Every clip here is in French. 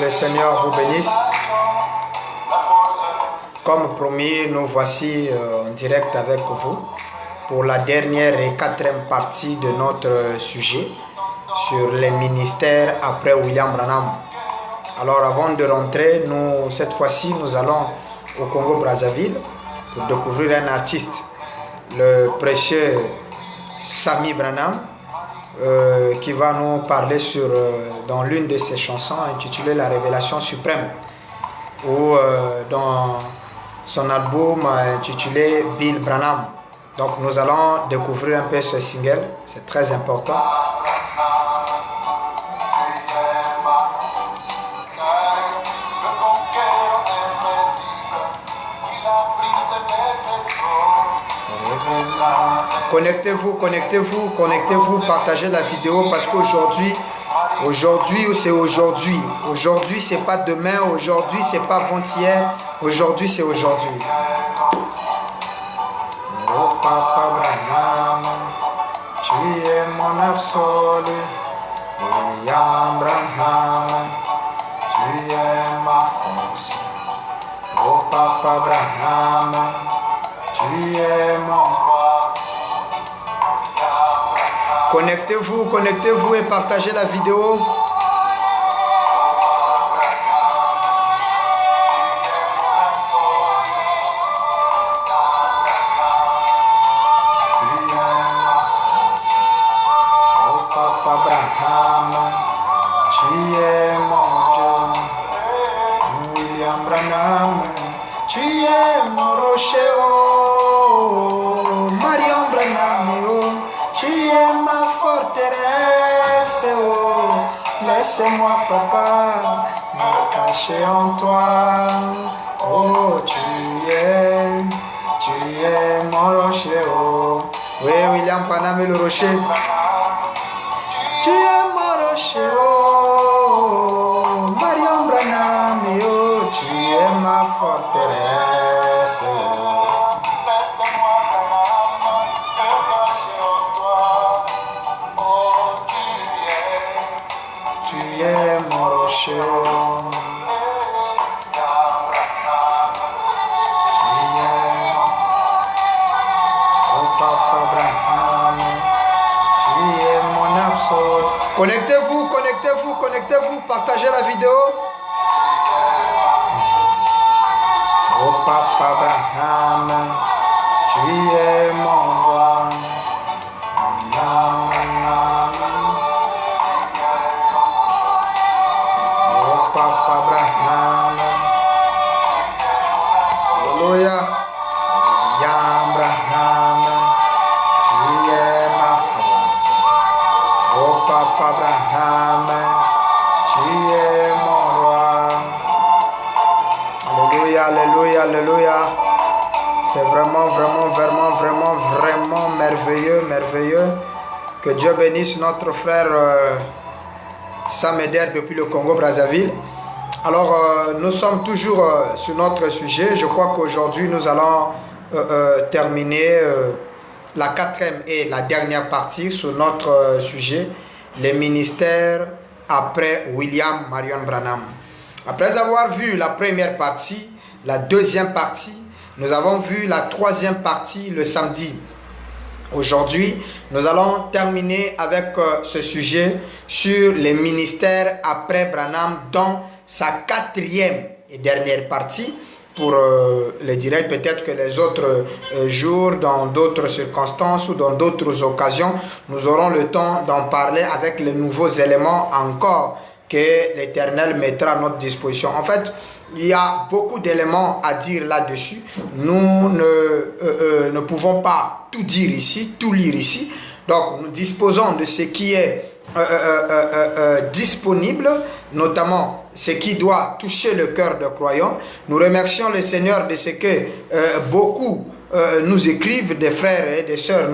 le Seigneur vous bénisse. Comme promis, nous voici en direct avec vous pour la dernière et quatrième partie de notre sujet sur les ministères après William Branham. Alors avant de rentrer, cette fois-ci, nous allons au Congo-Brazzaville pour découvrir un artiste, le précieux Samy Branham, qui va nous parler dans l'une de ses chansons intitulée La Révélation Suprême, ou dans son album intitulé Bill Branham. Donc nous allons découvrir un peu ce single, c'est très important. Connectez-vous, partagez la vidéo parce qu'aujourd'hui, c'est aujourd'hui. Aujourd'hui, c'est pas demain, aujourd'hui, c'est pas avant-hier, aujourd'hui, c'est aujourd'hui. Oh Papa Branham, tu es mon absolu. William Branham, tu es ma force. Oh Papa Branham, tu es mon roi. Connectez-vous et partagez la vidéo. Laisse-moi, papa, me cacher en toi. Oh, tu es mon rocher. Oh. Oui, William Branham est le rocher. Tu es mon rocher. Oh, Marion Branham, oh, tu es ma forteresse. Oh. Connectez-vous, partagez la vidéo. Oh Papa Branham, tu es mon roi. Oh Papa Branham, Alléluia. William Branham, tu es ma force. Oh Papa Branham, tu es mon roi. Alléluia. C'est vraiment merveilleux. Que Dieu bénisse notre frère Sam Eder depuis le Congo-Brazzaville. Alors, nous sommes toujours sur notre sujet. Je crois qu'aujourd'hui, nous allons terminer la quatrième et la dernière partie sur notre sujet, les ministères après William Marion Branham. Après avoir vu la première partie, la deuxième partie, nous avons vu la troisième partie le samedi. Aujourd'hui, nous allons terminer avec ce sujet sur les ministères après Branham dans sa quatrième et dernière partie. Pour les directs, peut-être que les autres jours, dans d'autres circonstances ou dans d'autres occasions, nous aurons le temps d'en parler avec les nouveaux éléments encore que l'Éternel mettra à notre disposition. En fait, il y a beaucoup d'éléments à dire là-dessus. Nous ne pouvons pas tout dire ici, tout lire ici. Donc, nous disposons de ce qui est disponible, notamment ce qui doit toucher le cœur de croyants. Nous remercions le Seigneur de ce que beaucoup nous écrivent, des frères et des sœurs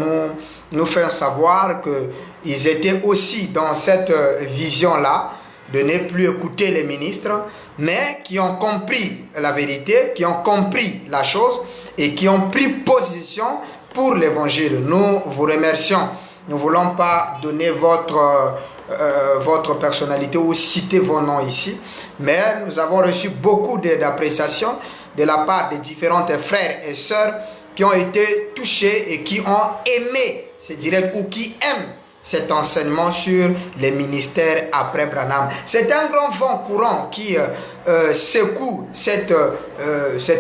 nous font savoir qu'ils étaient aussi dans cette vision-là, de ne plus écouter les ministres, mais qui ont compris la vérité, qui ont compris la chose et qui ont pris position pour l'évangile. Nous vous remercions. Nous ne voulons pas donner votre votre personnalité ou citer vos noms ici, mais nous avons reçu beaucoup d'appréciations de la part des différentes frères et sœurs qui ont été touchés et qui ont aimé ces directs ou qui aiment cet enseignement sur les ministères après Branham. C'est un grand vent courant qui secoue cette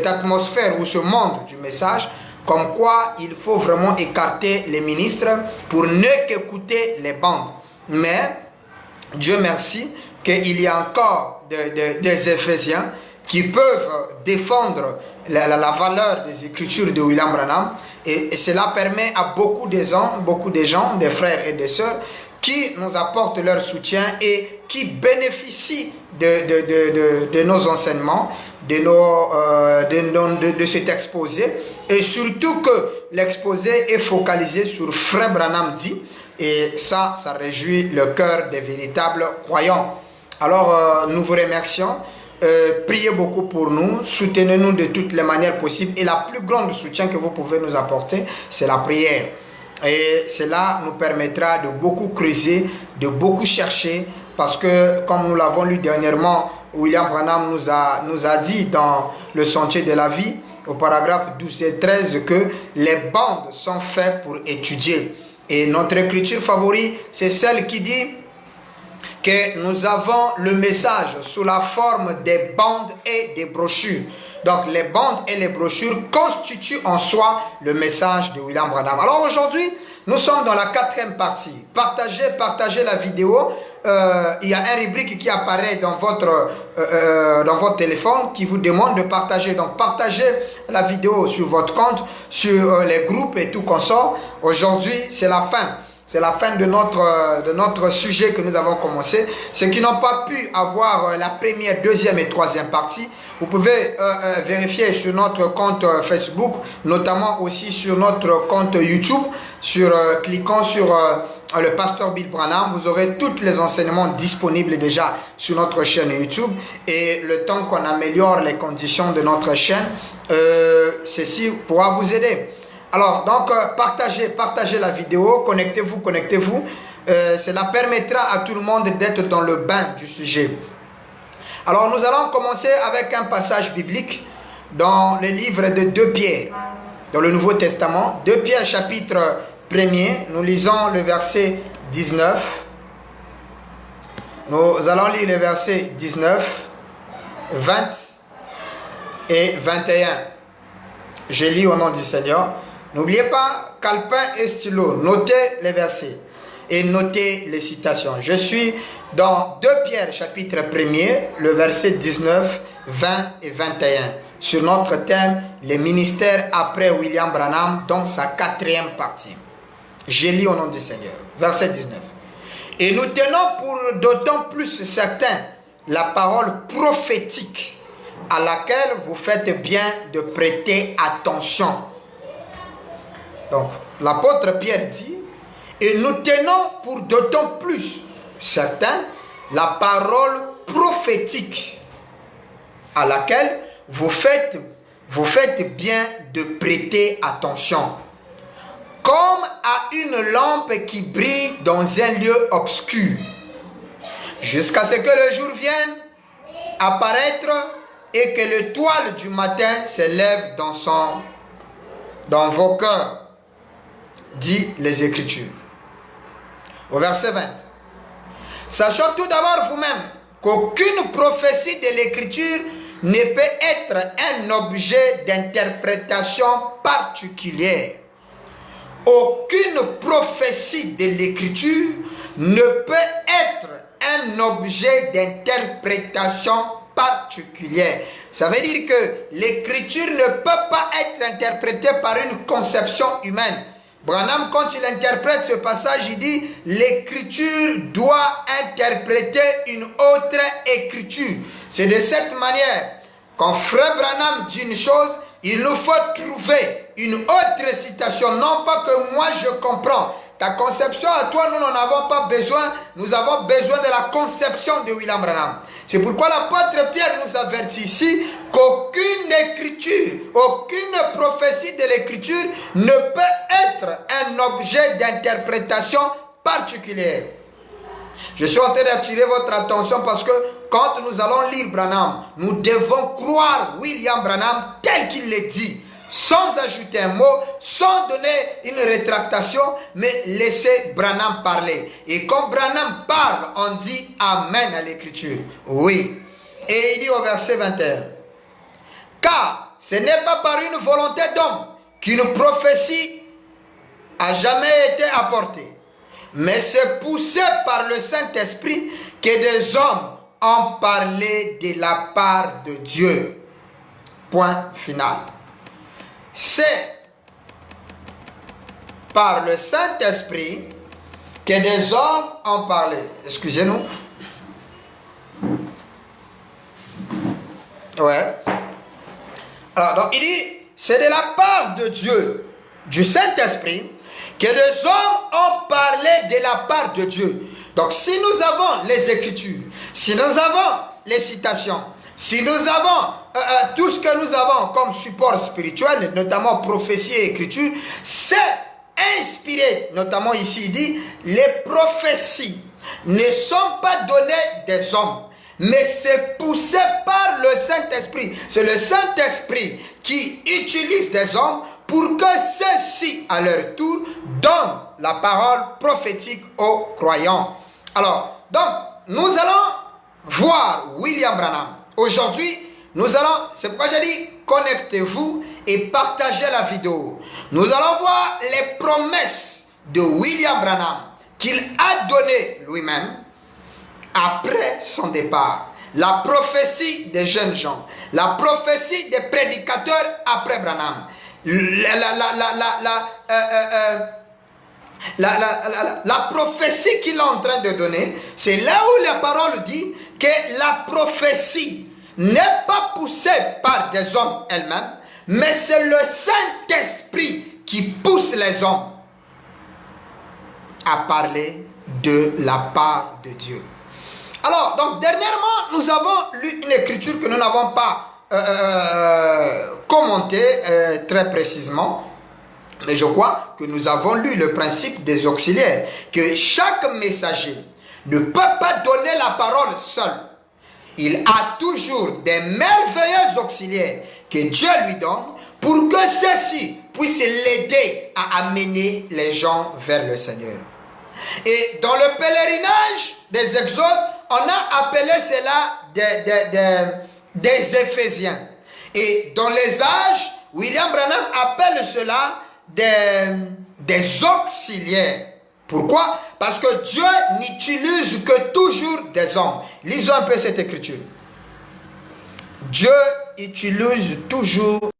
atmosphère ou ce monde du message, comme quoi il faut vraiment écarter les ministres pour ne qu'écouter les bandes. Mais Dieu merci qu'il y a encore des Éphésiens qui peuvent défendre la valeur des Écritures de William Branham, et cela permet à beaucoup de gens, des frères et des sœurs, qui nous apportent leur soutien et qui bénéficient de nos enseignements, de cet exposé, et surtout que l'exposé est focalisé sur Frère Branham dit, et ça réjouit le cœur des véritables croyants. Alors nous vous remercions. Priez beaucoup pour nous, soutenez-nous de toutes les manières possibles, et la plus grande soutien que vous pouvez nous apporter, c'est la prière, et cela nous permettra de beaucoup creuser, de beaucoup chercher, parce que comme nous l'avons lu dernièrement, William Branham nous a dit dans le Sentier de la vie au paragraphe 12 et 13 que les bandes sont faites pour étudier, et notre écriture favorite, c'est celle qui dit que nous avons le message sous la forme des bandes et des brochures. Donc les bandes et les brochures constituent en soi le message de William Branham. Alors aujourd'hui, nous sommes dans la 4e partie. Partagez la vidéo. Il y a un rubrique qui apparaît dans votre téléphone qui vous demande de partager. Donc partagez la vidéo sur votre compte, sur les groupes et tout consort. Aujourd'hui, c'est la fin. C'est la fin de notre sujet que nous avons commencé. Ceux qui n'ont pas pu avoir la première, deuxième et troisième partie, vous pouvez vérifier sur notre compte Facebook, notamment aussi sur notre compte YouTube, cliquant sur le pasteur Bill Branham. Vous aurez tous les enseignements disponibles déjà sur notre chaîne YouTube. Et le temps qu'on améliore les conditions de notre chaîne, ceci pourra vous aider. Alors, donc, partagez la vidéo, connectez-vous. Cela permettra à tout le monde d'être dans le bain du sujet. Alors, nous allons commencer avec un passage biblique dans le livre de 2 Pierre, dans le Nouveau Testament. 2 Pierre, chapitre 1er, nous lisons le verset 19. Nous allons lire les versets 19, 20 et 21. Je lis au nom du Seigneur. N'oubliez pas, calepin et stylo, notez les versets et notez les citations. Je suis dans 2 Pierre chapitre 1er, le verset 19, 20 et 21, sur notre thème, les ministères après William Branham, dans sa 4e partie. Je lis au nom du Seigneur, verset 19. Et nous tenons pour d'autant plus certain la parole prophétique à laquelle vous faites bien de prêter attention. Donc, l'apôtre Pierre dit, et nous tenons pour d'autant plus certain la parole prophétique à laquelle vous faites bien de prêter attention, comme à une lampe qui brille dans un lieu obscur, jusqu'à ce que le jour vienne apparaître et que l'étoile du matin s'élève dans vos cœurs, dit les Écritures. Au verset 20. Sachant tout d'abord vous-même qu'aucune prophétie de l'Écriture ne peut être un objet d'interprétation particulière. Aucune prophétie de l'Écriture ne peut être un objet d'interprétation particulière. Ça veut dire que l'Écriture ne peut pas être interprétée par une conception humaine. Branham, quand il interprète ce passage, il dit l'Écriture doit interpréter une autre Écriture. C'est de cette manière, quand Frère Branham dit une chose, il nous faut trouver une autre citation. Non pas que moi je comprends. Ta conception à toi, nous n'en avons pas besoin. Nous avons besoin de la conception de William Branham. C'est pourquoi l'apôtre Pierre nous avertit ici qu'aucune écriture, aucune prophétie de l'écriture ne peut être un objet d'interprétation particulière. Je suis en train d'attirer votre attention parce que quand nous allons lire Branham, nous devons croire William Branham tel qu'il l'a dit, sans ajouter un mot, sans donner une rétractation, mais laisser Branham parler. Et quand Branham parle, on dit Amen à l'écriture. Oui. Et il dit au verset 21, car ce n'est pas par une volonté d'homme qu'une prophétie a jamais été apportée, mais c'est poussé par le Saint-Esprit que des hommes ont parlé de la part de Dieu. Point final. C'est par le Saint-Esprit que des hommes ont parlé. Excusez-nous. Ouais. Alors, donc il dit, c'est de la part de Dieu, du Saint-Esprit, que les hommes ont parlé de la part de Dieu. Donc, si nous avons les Écritures, si nous avons les citations, si nous avons tout ce que nous avons comme support spirituel, notamment prophétie et Écriture, c'est inspiré, notamment ici il dit, les prophéties ne sont pas données des hommes, mais c'est poussé par le Saint-Esprit. C'est le Saint-Esprit qui utilise des hommes pour que ceux-ci, à leur tour, donnent la parole prophétique aux croyants. Alors, donc, nous allons voir William Branham. Aujourd'hui, nous allons, c'est pourquoi j'ai dit, connectez-vous et partagez la vidéo. Nous allons voir les promesses de William Branham qu'il a données lui-même après son départ. La prophétie des jeunes gens, la prophétie des prédicateurs après Branham, la prophétie qu'il est en train de donner, c'est là où la parole dit que la prophétie n'est pas poussée par des hommes elles-mêmes, mais c'est le Saint-Esprit qui pousse les hommes à parler de la part de Dieu. Alors, donc, dernièrement, nous avons lu une écriture que nous n'avons pas commentée très précisément, mais je crois que nous avons lu le principe des auxiliaires, que chaque messager ne peut pas donner la parole seul. Il a toujours des merveilleux auxiliaires que Dieu lui donne pour que ceux-ci puissent l'aider à amener les gens vers le Seigneur. Et dans le pèlerinage des Exodes, on a appelé cela des Éphésiens. Et dans les âges, William Branham appelle cela des auxiliaires. Pourquoi? Parce que Dieu n'utilise que toujours des hommes. Lisons un peu cette écriture. Dieu utilise toujours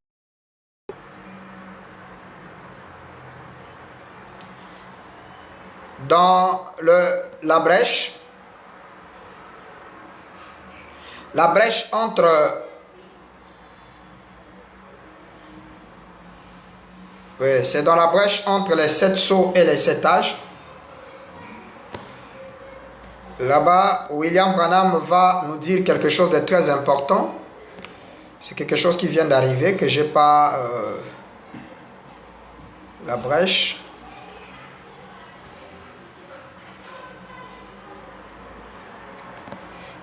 dans la brèche entre c'est dans la brèche entre les 7 sceaux et les 7 âges. Là-bas, William Branham va nous dire quelque chose de très important. C'est quelque chose qui vient d'arriver, que je n'ai pas la brèche.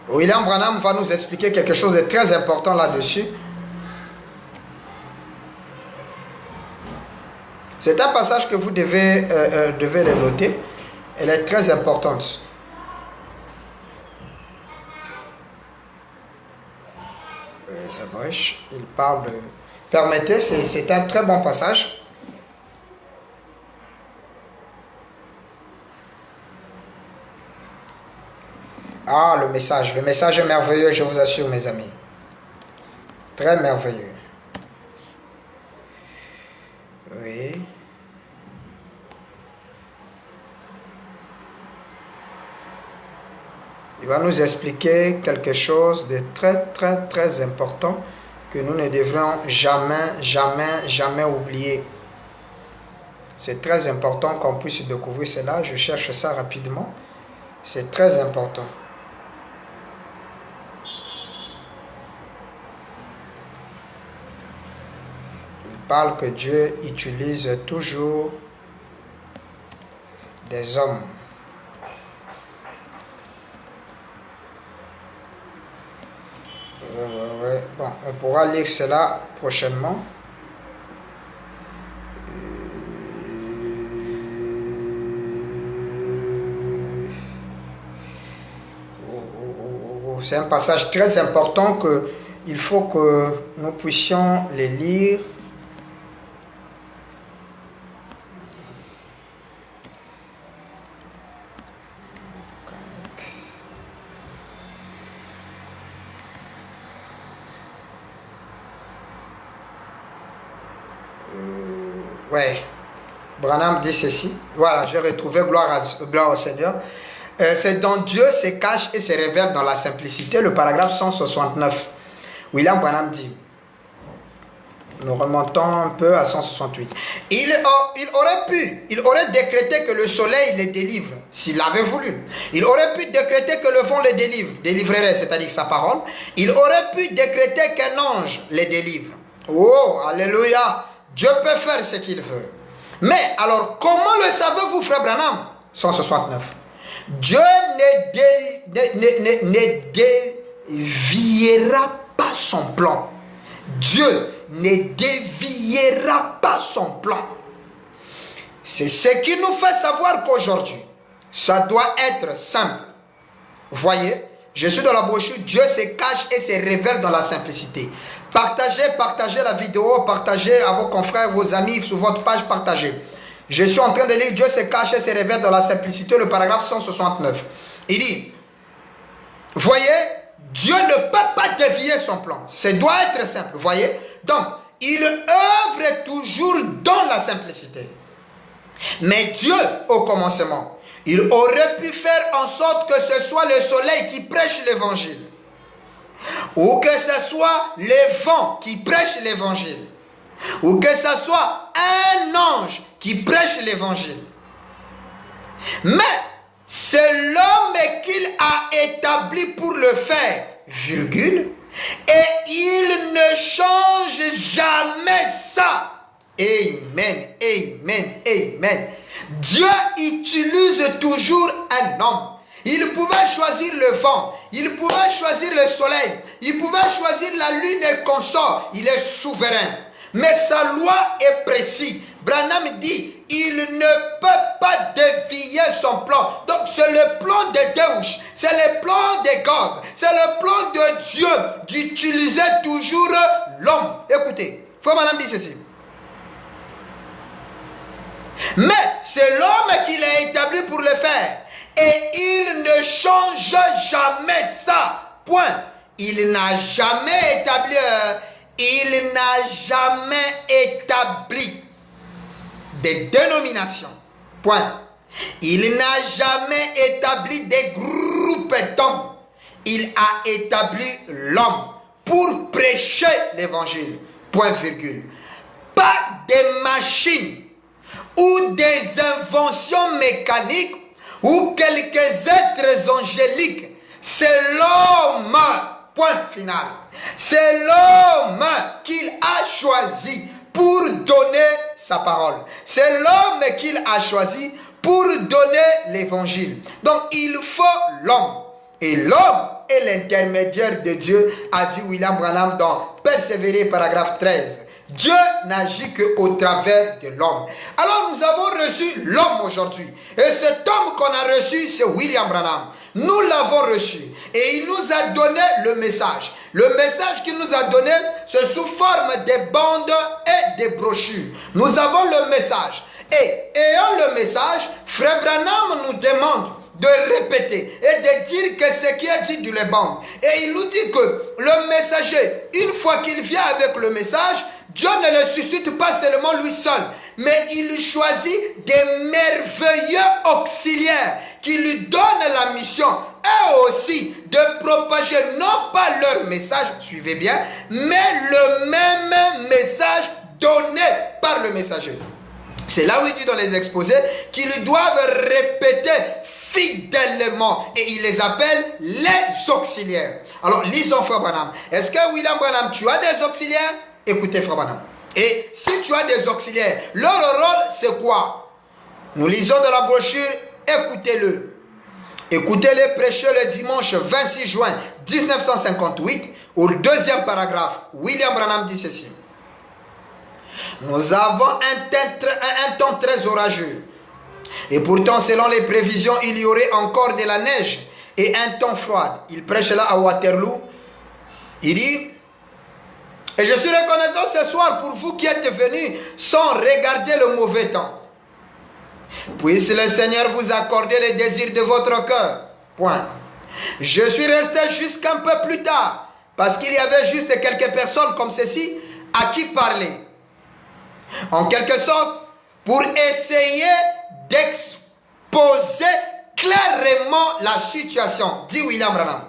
William Branham va nous expliquer quelque chose de très important là-dessus. C'est un passage que vous devez le noter. Elle est très importante. La brèche, il parle de... Permettez, c'est un très bon passage. Ah, le message est merveilleux, je vous assure, mes amis. Très merveilleux. Oui. Il va nous expliquer quelque chose de très, très, très important que nous ne devrions jamais, jamais, jamais oublier. C'est très important qu'on puisse découvrir cela. Je cherche ça rapidement. C'est très important. Parle que Dieu utilise toujours des hommes Ouais. Bon, on pourra lire cela prochainement. C'est un passage très important que il faut que nous puissions les lire. Ouais, Branham dit ceci. Voilà, j'ai retrouvé, gloire au Seigneur. C'est dans Dieu se cache et se révèle dans la simplicité, le paragraphe 169. William Branham dit, nous remontons un peu à 168. Il aurait décrété que le soleil les délivre, s'il avait voulu. Il aurait pu décréter que le vent les délivrerait, c'est-à-dire sa parole. Il aurait pu décréter qu'un ange les délivre. Oh, alléluia! Dieu peut faire ce qu'il veut. Mais alors, comment le savez-vous, frère Branham? 169. Dieu ne déviera pas son plan. Dieu ne déviera pas son plan. C'est ce qui nous fait savoir qu'aujourd'hui, ça doit être simple. Voyez, je suis dans la brochure, Dieu se cache et se révèle dans la simplicité. Partagez la vidéo, partagez à vos confrères, vos amis, sur votre page, partagez. Je suis en train de lire, Dieu se cache et se révèle dans la simplicité, le paragraphe 169. Il dit, voyez, Dieu ne peut pas dévier son plan. Ça doit être simple, voyez. Donc, il œuvre toujours dans la simplicité. Mais Dieu, au commencement, il aurait pu faire en sorte que ce soit le soleil qui prêche l'évangile. Ou que ce soit les vents qui prêchent l'évangile. Ou que ce soit un ange qui prêche l'évangile. Mais c'est l'homme qu'il a établi pour le faire, virgule, et il ne change jamais ça. Amen, amen, amen. Dieu utilise toujours un homme. Il pouvait choisir le vent, il pouvait choisir le soleil, il pouvait choisir la lune et consort. Il est souverain. Mais sa loi est précise. Branham dit, il ne peut pas dévier son plan. Donc c'est le plan de Deus, c'est le plan de God, c'est le plan de Dieu d'utiliser toujours l'homme. Écoutez, frère Branham dit ceci. Mais c'est l'homme qui l'a établi pour le faire. Et il ne change jamais ça. Point. Il n'a jamais établi des dénominations. Point. Il n'a jamais établi des groupes d'hommes. Il a établi l'homme pour prêcher l'évangile. Point virgule. Pas des machines ou des inventions mécaniques ou quelques êtres angéliques. C'est l'homme. Point final. C'est l'homme qu'il a choisi pour donner sa parole. C'est l'homme qu'il a choisi pour donner l'évangile. Donc il faut l'homme. Et l'homme est l'intermédiaire de Dieu, a dit William Branham dans Persévérer, paragraphe 13. Dieu n'agit qu'au travers de l'homme. Alors nous avons reçu l'homme aujourd'hui. Et cet homme qu'on a reçu, c'est William Branham. Nous l'avons reçu. Et il nous a donné le message. Le message qu'il nous a donné, c'est sous forme de bandes et de brochures. Nous avons le message. Et ayant le message, Frère Branham nous demande de répéter et de dire que ce qui est dit dans les bandes. Et il nous dit que le messager, une fois qu'il vient avec le message, Dieu ne le suscite pas seulement lui seul, mais il choisit des merveilleux auxiliaires qui lui donnent la mission et aussi de propager non pas leur message, suivez bien, mais le même message donné par le messager. C'est là où il dit dans les exposés qu'ils doivent répéter fidèlement et il les appelle les auxiliaires. Alors lisons Frère Branham. Est-ce que William Branham, tu as des auxiliaires? Écoutez Frère Branham. Et si tu as des auxiliaires, leur rôle c'est quoi? Nous lisons dans la brochure, écoutez-le. Écoutez-le prêcher le dimanche 26 juin 1958 au deuxième paragraphe, William Branham dit ceci. Nous avons un temps très orageux. Et pourtant, selon les prévisions, il y aurait encore de la neige et un temps froid. Il prêche là à Waterloo. Il dit, et je suis reconnaissant ce soir pour vous qui êtes venus sans regarder le mauvais temps. Puisse le Seigneur vous accorder les désirs de votre cœur. Point. Je suis resté jusqu'un peu plus tard parce qu'il y avait juste quelques personnes comme ceci à qui parler. En quelque sorte, pour essayer d'exposer clairement la situation, dit William Branham.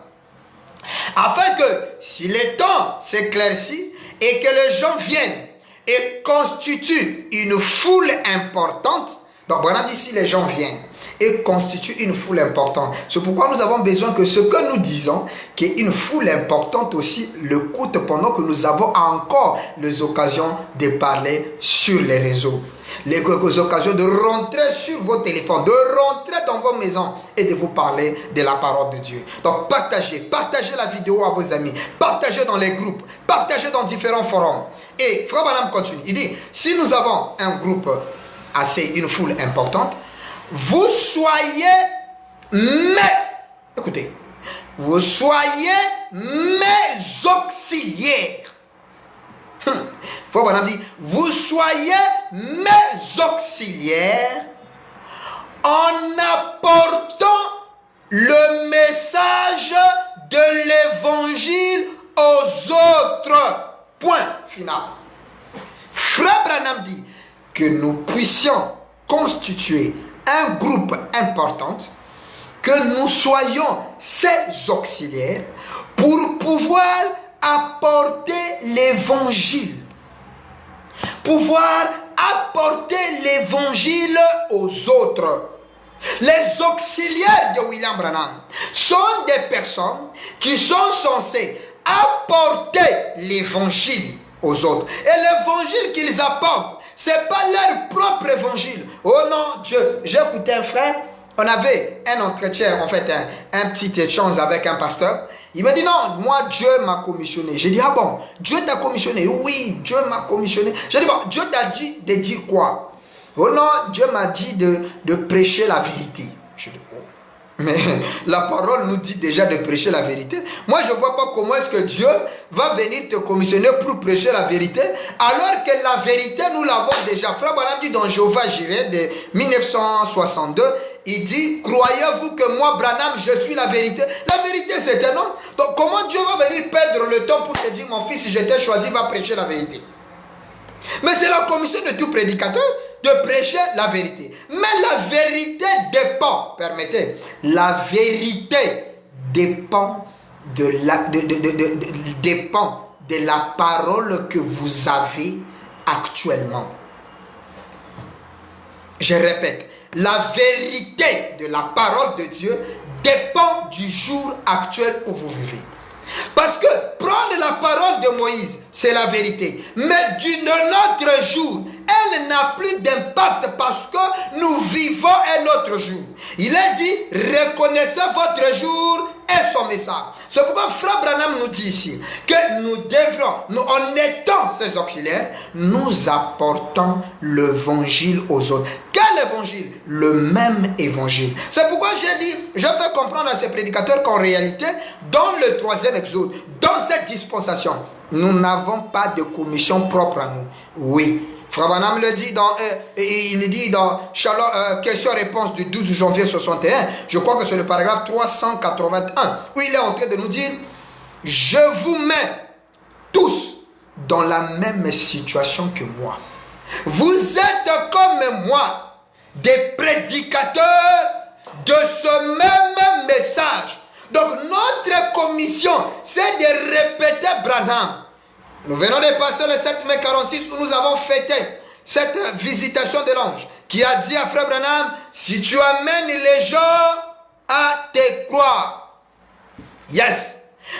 Afin que si le temps s'éclaircit et que les gens viennent et constituent une foule importante, donc Branham dit si les gens viennent et constituent une foule importante. C'est pourquoi nous avons besoin que ce que nous disons, qui est une foule importante aussi, l'écoute pendant que nous avons encore les occasions de parler sur les réseaux. Les occasions de rentrer sur vos téléphones, de rentrer dans vos maisons et de vous parler de la parole de Dieu. Donc partagez la vidéo à vos amis, partagez dans les groupes, partagez dans différents forums. Et Frère Branham continue, il dit, si nous avons un groupe une foule importante, vous soyez écoutez, vous soyez mes auxiliaires. Frère Branham dit, vous soyez mes auxiliaires en apportant le message de l'évangile aux autres. Point final. Frère Branham dit que nous puissions constituer un groupe important, que nous soyons ses auxiliaires pour pouvoir apporter l'évangile. Pouvoir apporter l'évangile aux autres. Les auxiliaires de William Branham sont des personnes qui sont censées apporter l'évangile aux autres. Et l'évangile qu'ils apportent, ce n'est pas leur propre évangile. Oh non, j'ai écouté un frère, on avait un entretien, en fait, un petit échange avec un pasteur. Il m'a dit non, moi Dieu m'a commissionné. J'ai dit ah bon, Dieu t'a commissionné? Oui, Dieu m'a commissionné. J'ai dit bon, Dieu t'a dit de dire quoi? Oh non, Dieu m'a dit de prêcher la vérité. Je dis, oh. Mais la parole nous dit déjà de prêcher la vérité. Moi, je ne vois pas comment est-ce que Dieu va venir te commissionner pour prêcher la vérité, alors que la vérité, nous l'avons déjà. Frère Branham dit dans Jéhovah Jireh de 1962, il dit, croyez-vous que moi, Branham, je suis la vérité? La vérité, c'est un homme. Donc, comment Dieu va venir perdre le temps pour te dire, mon fils, si je t'ai choisi, va prêcher la vérité? Mais c'est la commission de tout prédicateur de prêcher la vérité. Mais la vérité dépend, permettez, la vérité dépend dépend de la parole que vous avez actuellement. Je répète, la vérité de la parole de Dieu dépend du jour actuel où vous vivez. Parce que prendre la parole de Moïse, c'est la vérité. Mais d'un autre jour, elle n'a plus d'impact parce que nous vivons un autre jour. Il est dit, reconnaissez votre jour et son message. C'est pourquoi Frère Branham nous dit ici que nous devrons, en étant ses auxiliaires, nous apportons l'évangile aux autres. Quel évangile? Le même évangile. C'est pourquoi j'ai dit, je fais comprendre à ces prédicateurs qu'en réalité, dans le troisième exode, dans cette dispensation, nous n'avons pas de commission propre à nous. Oui. Frère Branham le dit il dit dans question-réponse du 12 janvier 61, je crois que c'est le paragraphe 381, où il est en train de nous dire, je vous mets tous dans la même situation que moi. Vous êtes comme moi, des prédicateurs de ce même message. Donc notre commission, c'est de répéter Branham. Nous venons de passer le 7 mai 46 où nous avons fêté cette visitation de l'ange qui a dit à Frère Branham, si tu amènes les gens à te croire. Yes.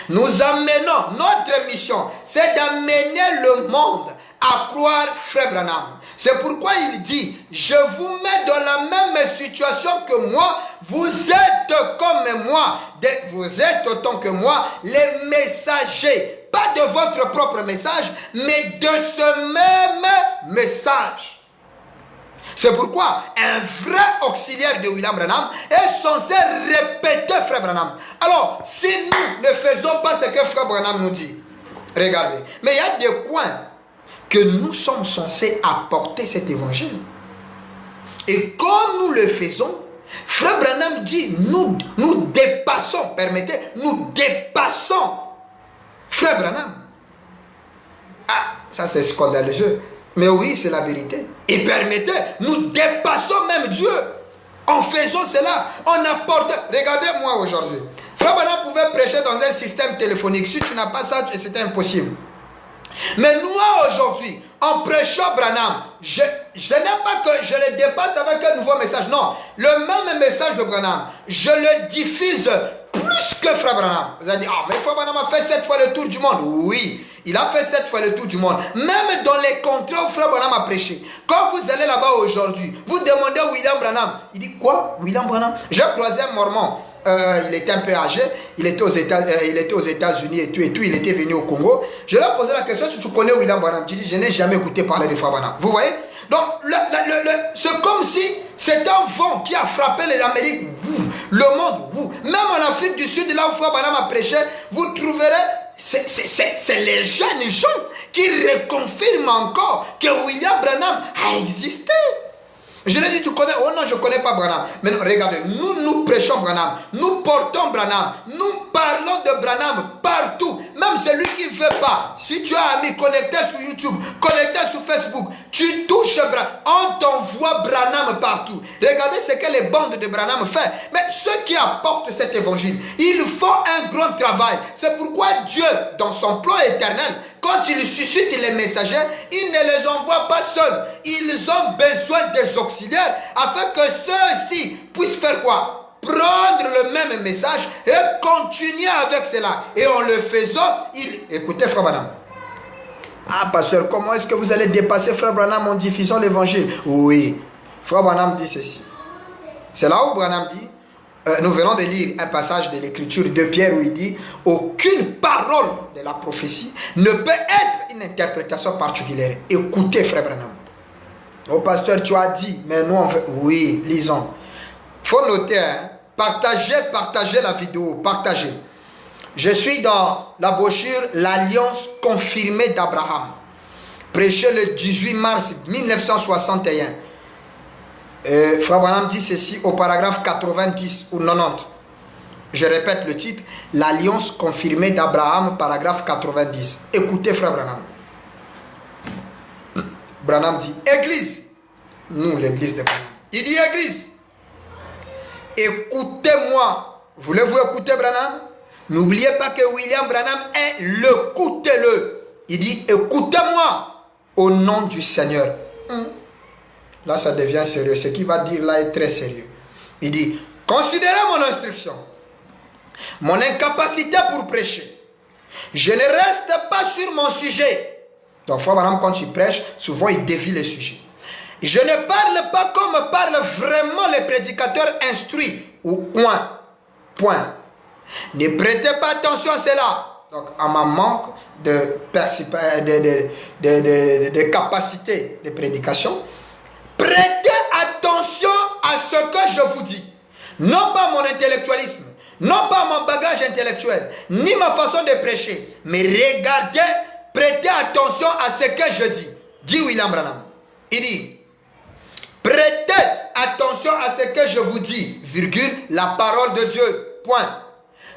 Nous amenons, notre mission, c'est d'amener le monde à croire Frère Branham. C'est pourquoi il dit, je vous mets dans la même situation que moi, vous êtes comme moi, vous êtes autant que moi, les messagers pas de votre propre message, mais de ce même message. C'est pourquoi un vrai auxiliaire de William Branham est censé répéter Frère Branham. Alors, si nous ne faisons pas ce que Frère Branham nous dit, regardez, mais il y a des coins que nous sommes censés apporter cet évangile. Et quand nous le faisons, Frère Branham dit, nous dépassons, permettez, nous dépassons Frère Branham. Ah, ça c'est scandaleux. Mais oui, c'est la vérité. Et permettez, nous dépassons même Dieu. En faisant cela, on apporte. Regardez-moi aujourd'hui. Frère Branham pouvait prêcher dans un système téléphonique. Si tu n'as pas ça, c'est impossible. Mais nous, aujourd'hui, en prêchant Branham, je n'aime pas que je le dépasse avec un nouveau message. Non, le même message de Branham, je le diffuse plus que Frère Branham. Vous allez dire, ah, mais Frère Branham a fait 7 fois le tour du monde. Oui, il a fait 7 fois le tour du monde. Même dans les contrées où Frère Branham a prêché. Quand vous allez là-bas aujourd'hui, vous demandez à William Branham. Il dit quoi, William Branham? J'ai croisé un Mormon. Il était un peu âgé, il était aux États-Unis et tout, il était venu au Congo. Je lui ai posé la question si tu connais William Branham. Je dis, je n'ai jamais écouté parler de Frère Branham. Vous voyez? Donc, c'est comme si c'est un vent qui a frappé les Amériques, le monde. Même en Afrique du Sud, là où Frère Branham a prêché, vous trouverez, c'est les jeunes gens qui reconfirment encore que William Branham a existé. Je lui ai dit, tu connais? Oh non, je ne connais pas Branham. Mais non, regardez, nous prêchons Branham. Nous portons Branham. Nous parlons de Branham partout. Même celui qui ne veut pas. Si tu as ami connecté sur YouTube, connecté sur Facebook, tu touches Branham. On t'envoie Branham partout. Regardez ce que les bandes de Branham font. Mais ceux qui apportent cet évangile, ils font un grand travail. C'est pourquoi Dieu, dans son plan éternel, quand il suscite les messagers, il ne les envoie pas seuls. Ils ont besoin des auxiliaires afin que ceux-ci puissent faire quoi? Prendre le même message et continuer avec cela. Et en le faisant, écoutez Frère Branham. Ah pasteur, comment est-ce que vous allez dépasser Frère Branham en diffusant l'évangile? Oui, Frère Branham dit ceci. C'est là où Branham dit, nous venons de lire un passage de l'écriture de Pierre où il dit, aucune parole de la prophétie ne peut être une interprétation particulière. Écoutez Frère Branham. Oh pasteur, tu as dit, mais nous on fait... Oui, lisons. Il faut noter, hein, partagez la vidéo, partagez. Je suis dans la brochure L'Alliance confirmée d'Abraham, prêché le 18 mars 1961. Frère Branham dit ceci au paragraphe 90 ou 90. Je répète le titre, L'Alliance confirmée d'Abraham, paragraphe 90. Écoutez Frère Branham. Branham dit, Église, nous l'église de Branham. Il dit, Église, écoutez-moi. Voulez-vous écouter Branham? N'oubliez pas que William Branham est l'écoutez-le. Il dit, écoutez-moi au nom du Seigneur. Là, ça devient sérieux. Ce qu'il va dire là est très sérieux. Il dit, considérez mon instruction, mon incapacité pour prêcher. Je ne reste pas sur mon sujet. Donc, Frère Branham, quand il prêche, souvent il dévie les sujets. Je ne parle pas comme parlent vraiment les prédicateurs instruits ou point. Ne prêtez pas attention à cela. Donc, à ma manque de capacité de prédication, prêtez attention à ce que je vous dis. Non pas mon intellectualisme, non pas mon bagage intellectuel, ni ma façon de prêcher, mais regardez, prêtez attention à ce que je dis. Dit William Branham. Il dit, prêtez attention à ce que je vous dis, virgule, la parole de Dieu, point.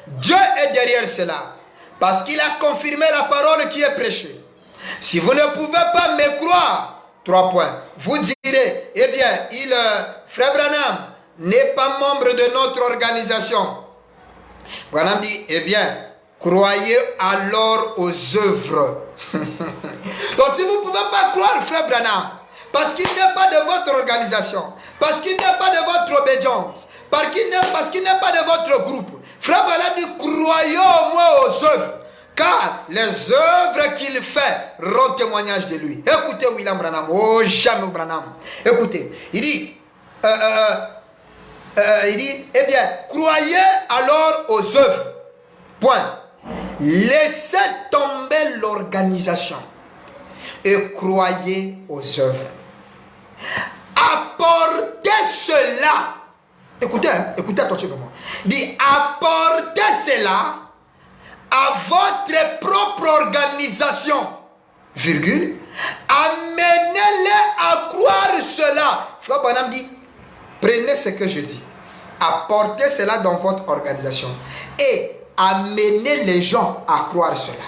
Dieu est derrière cela, parce qu'il a confirmé la parole qui est prêchée. Si vous ne pouvez pas me croire, 3 points, vous direz, eh bien, Frère Branham n'est pas membre de notre organisation. Branham dit, eh bien, croyez alors aux œuvres. Donc si vous ne pouvez pas croire Frère Branham, parce qu'il n'est pas de votre organisation, parce qu'il n'est pas de votre obédience, parce qu'il n'est pas de votre groupe, Frère Branham dit, croyez au moins aux œuvres, car les œuvres qu'il fait rendent témoignage de lui. Écoutez William Branham, oh jamais Branham. Écoutez, il dit, eh bien, croyez alors aux œuvres. Point. Laissez tomber l'organisation et croyez aux œuvres. Apportez cela. Écoutez, écoutez attentivement. Il dit, apportez cela à votre propre organisation, virgule, amenez-les à croire cela. Frère Branham dit, prenez ce que je dis, apportez cela dans votre organisation et amenez les gens à croire cela.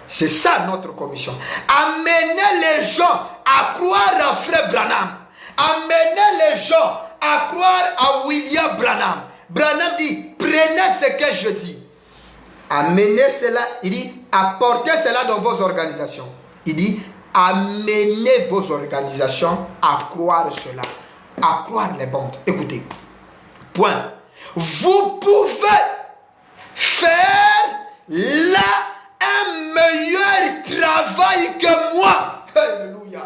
C'est ça notre commission. Amenez les gens à croire à Frère Branham. Amenez les gens à croire à William Branham. Branham dit, prenez ce que je dis. Amenez cela, il dit, apportez cela dans vos organisations. Il dit, amenez vos organisations à croire cela, à croire les bandes. Écoutez, point. Vous pouvez faire là un meilleur travail que moi. Alléluia.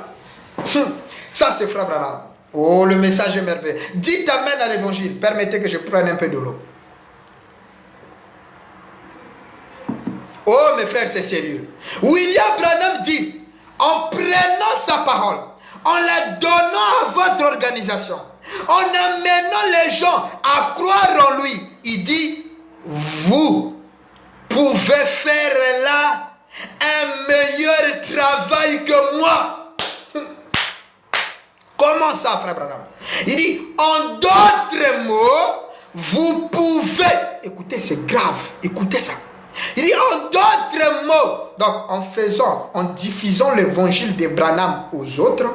Ça c'est Frère Branham. Oh, le message est merveilleux. Dites amen à l'évangile. Permettez que je prenne un peu de l'eau. Oh, mes frères, c'est sérieux. William Branham dit, en prenant sa parole, en la donnant à votre organisation, en amenant les gens à croire en lui, il dit, vous pouvez faire là un meilleur travail que moi. Comment ça, Frère Branham? Il dit, en d'autres mots, vous pouvez, écoutez, c'est grave, écoutez ça. Il dit en d'autres mots, donc en diffusant l'évangile de Branham aux autres,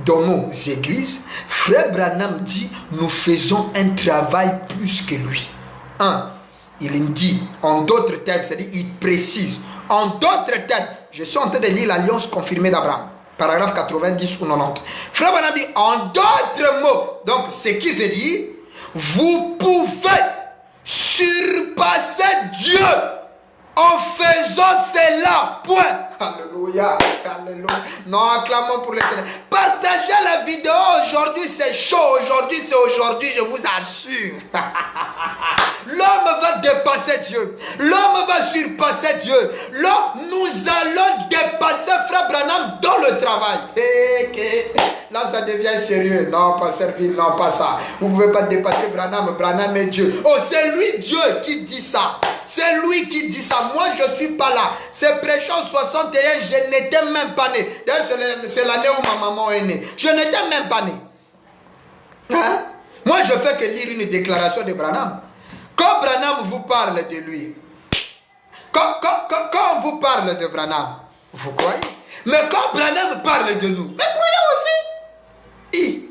dans nos églises, Frère Branham dit, nous faisons un travail plus que lui. Il me dit, en d'autres termes, c'est-à-dire il précise, en d'autres termes, je suis en train de lire l'alliance confirmée d'Abraham, paragraphe 90 ou 90. Frère Branham dit, en d'autres mots, donc ce qui veut dire, vous pouvez surpasser Dieu en faisant cela, point. Alléluia, alléluia. Non, acclamons pour le Seigneur. Partagez la vidéo aujourd'hui, c'est chaud. Aujourd'hui, c'est aujourd'hui, je vous assure. L'homme va dépasser Dieu. L'homme va surpasser Dieu. Nous allons dépasser Frère Branham dans le travail. Là, ça devient sérieux. Non, pas servir, non, pas ça. Vous ne pouvez pas dépasser Branham. Branham est Dieu. Oh, c'est lui Dieu qui dit ça. C'est lui qui dit ça. Moi, je ne suis pas là. C'est prêchant 61, je n'étais même pas né. D'ailleurs, c'est l'année où ma maman est née. Je n'étais même pas né. Hein? Moi, je fais que lire une déclaration de Branham. Quand Branham vous parle de lui, quand on vous parle de Branham, vous croyez? Mais quand Branham parle de nous, mais croyez aussi.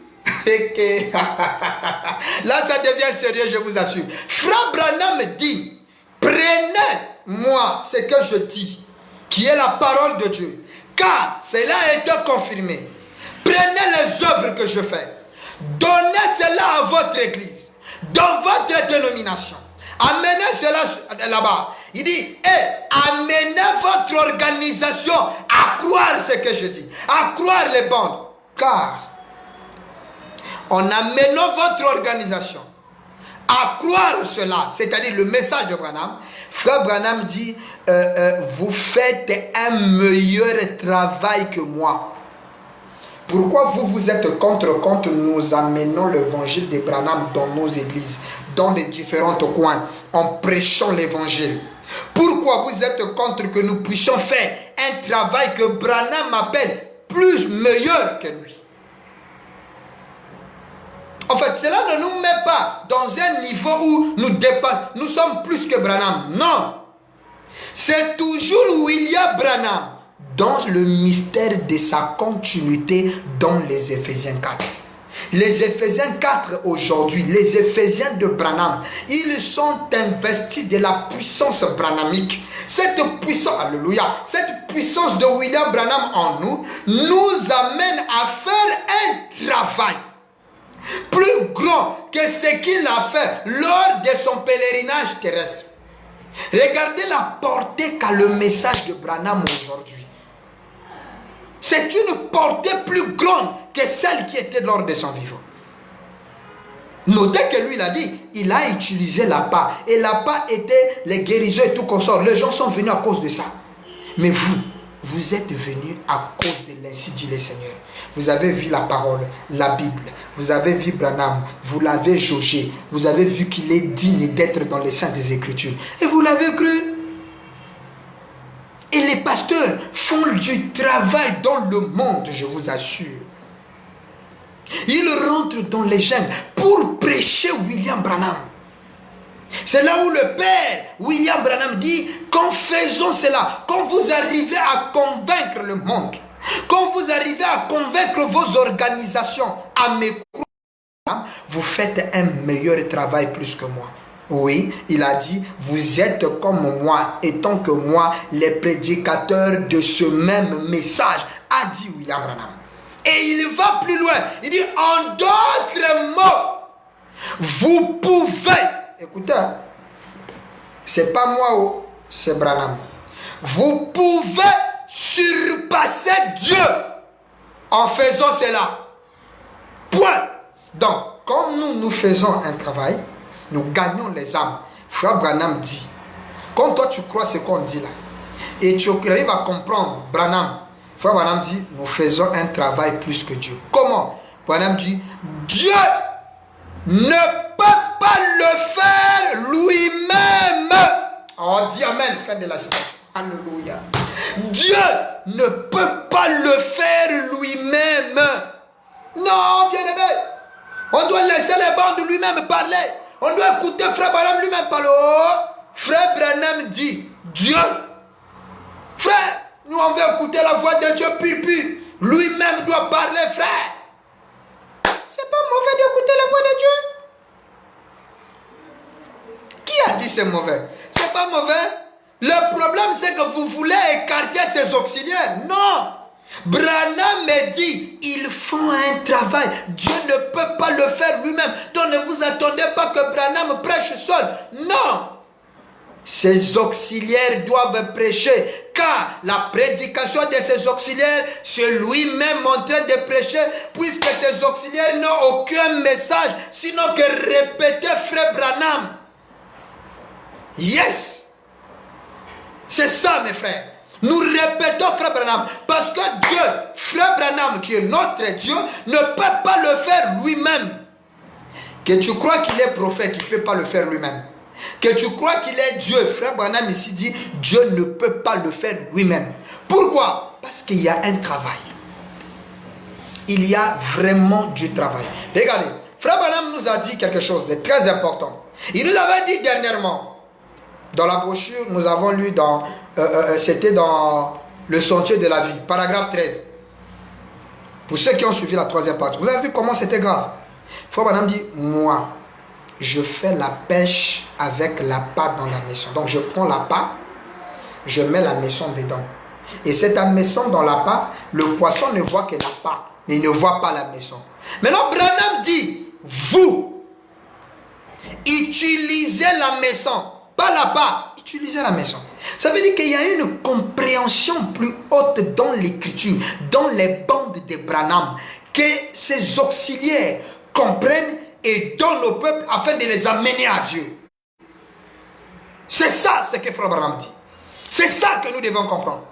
Là, ça devient sérieux, je vous assure. Frère Branham dit, prenez-moi ce que je dis, qui est la parole de Dieu, car cela a été confirmé. Prenez les œuvres que je fais, donnez cela à votre église, dans votre dénomination. Amenez cela là-bas. Il dit, amenez votre organisation à croire ce que je dis, à croire les bandes. Car en amenant votre organisation à croire cela, c'est-à-dire le message de Branham, Frère Branham dit, vous faites un meilleur travail que moi. Pourquoi vous êtes contre nous amenons l'évangile de Branham dans nos églises, dans les différents coins, en prêchant l'évangile? Pourquoi vous êtes contre que nous puissions faire un travail que Branham appelle plus meilleur que lui? En fait, cela ne nous met pas dans un niveau où nous dépassons, nous sommes plus que Branham. Non. C'est toujours William Branham dans le mystère de sa continuité dans les Éphésiens 4. Les Éphésiens 4 aujourd'hui, les Éphésiens de Branham, ils sont investis de la puissance branhamique. Cette puissance, alléluia, cette puissance de William Branham en nous amène à faire un travail plus grand que ce qu'il a fait lors de son pèlerinage terrestre. Regardez la portée qu'a le message de Branham aujourd'hui. C'est une portée plus grande que celle qui était lors de son vivant. Notez que lui, il a dit, il a utilisé l'appât. Et l'appât était les guérisons et tout consort. Les gens sont venus à cause de ça. Mais vous êtes venus à cause de l'ainsi dit le Seigneur. Vous avez vu la parole, la Bible. Vous avez vu Branham. Vous l'avez jaugé. Vous avez vu qu'il est digne d'être dans les saintes des Écritures. Et vous l'avez cru. Et les pasteurs font du travail dans le monde, je vous assure. Ils rentrent dans les jeunes pour prêcher William Branham. C'est là où le père William Branham dit, qu'en faisant cela, quand vous arrivez à convaincre le monde, quand vous arrivez à convaincre vos organisations à m'écouter, vous faites un meilleur travail plus que moi. Oui, il a dit, vous êtes comme moi, étant que moi, les prédicateurs de ce même message, a dit William Branham. Et il va plus loin. Il dit, en d'autres mots, vous pouvez, écoutez, c'est pas moi, c'est Branham. Vous pouvez surpasser Dieu en faisant cela. Point. Donc, quand nous faisons un travail, nous gagnons les âmes. Frère Branham dit, quand toi tu crois ce qu'on dit là, et tu arrives à comprendre Branham, Frère Branham dit, nous faisons un travail plus que Dieu. Comment? Branham dit, Dieu ne peut pas le faire lui-même. On dit Amen, fin de la citation. Alléluia. Dieu ne peut pas le faire lui-même. Non, bien-aimé. On doit laisser les bandes de lui-même parler. On doit écouter Frère Branham lui-même parler. Oh, Frère Branham dit, Dieu, frère, nous on veut écouter la voix de Dieu pur. Lui-même doit parler, frère. C'est pas mauvais d'écouter la voix de Dieu. Qui a dit c'est mauvais? C'est pas mauvais. Le problème c'est que vous voulez écarter ces auxiliaires. Non. Branham me dit, ils font un travail. Dieu ne peut pas le faire lui-même. Donc ne vous attendez pas que Branham prêche seul. Non. Ces auxiliaires doivent prêcher, car la prédication de ces auxiliaires, c'est lui-même en train de prêcher, puisque ces auxiliaires n'ont aucun message, sinon que répéter Frère Branham. Yes! C'est ça, mes frères. Nous répétons Frère Branham, parce que Dieu, Frère Branham, qui est notre Dieu, ne peut pas le faire lui-même. Que tu crois qu'il est prophète, il ne peut pas le faire lui-même. Que tu crois qu'il est Dieu, Frère Branham ici dit, Dieu ne peut pas le faire lui-même. Pourquoi? Parce qu'il y a un travail. Il y a vraiment du travail. Regardez, Frère Branham nous a dit quelque chose de très important. Il nous avait dit dernièrement, dans la brochure, nous avons lu dans, c'était dans le sentier de la vie, paragraphe 13. Pour ceux qui ont suivi la troisième partie, vous avez vu comment c'était grave. Frère Branham dit, moi, je fais la pêche avec la pâte dans la maison. Donc je prends la pâte, je mets la maison dedans. Et cette maison dans la pâte, le poisson ne voit que la pâte, mais il ne voit pas la maison. Maintenant Branham dit, vous, utilisez la maison, pas la pâte, utilisez la maison. Ça veut dire qu'il y a une compréhension plus haute dans l'écriture, dans les bandes de Branham, que ces auxiliaires comprennent et donnent au peuple afin de les amener à Dieu. C'est ça ce que Frère Branham dit. C'est ça que nous devons comprendre.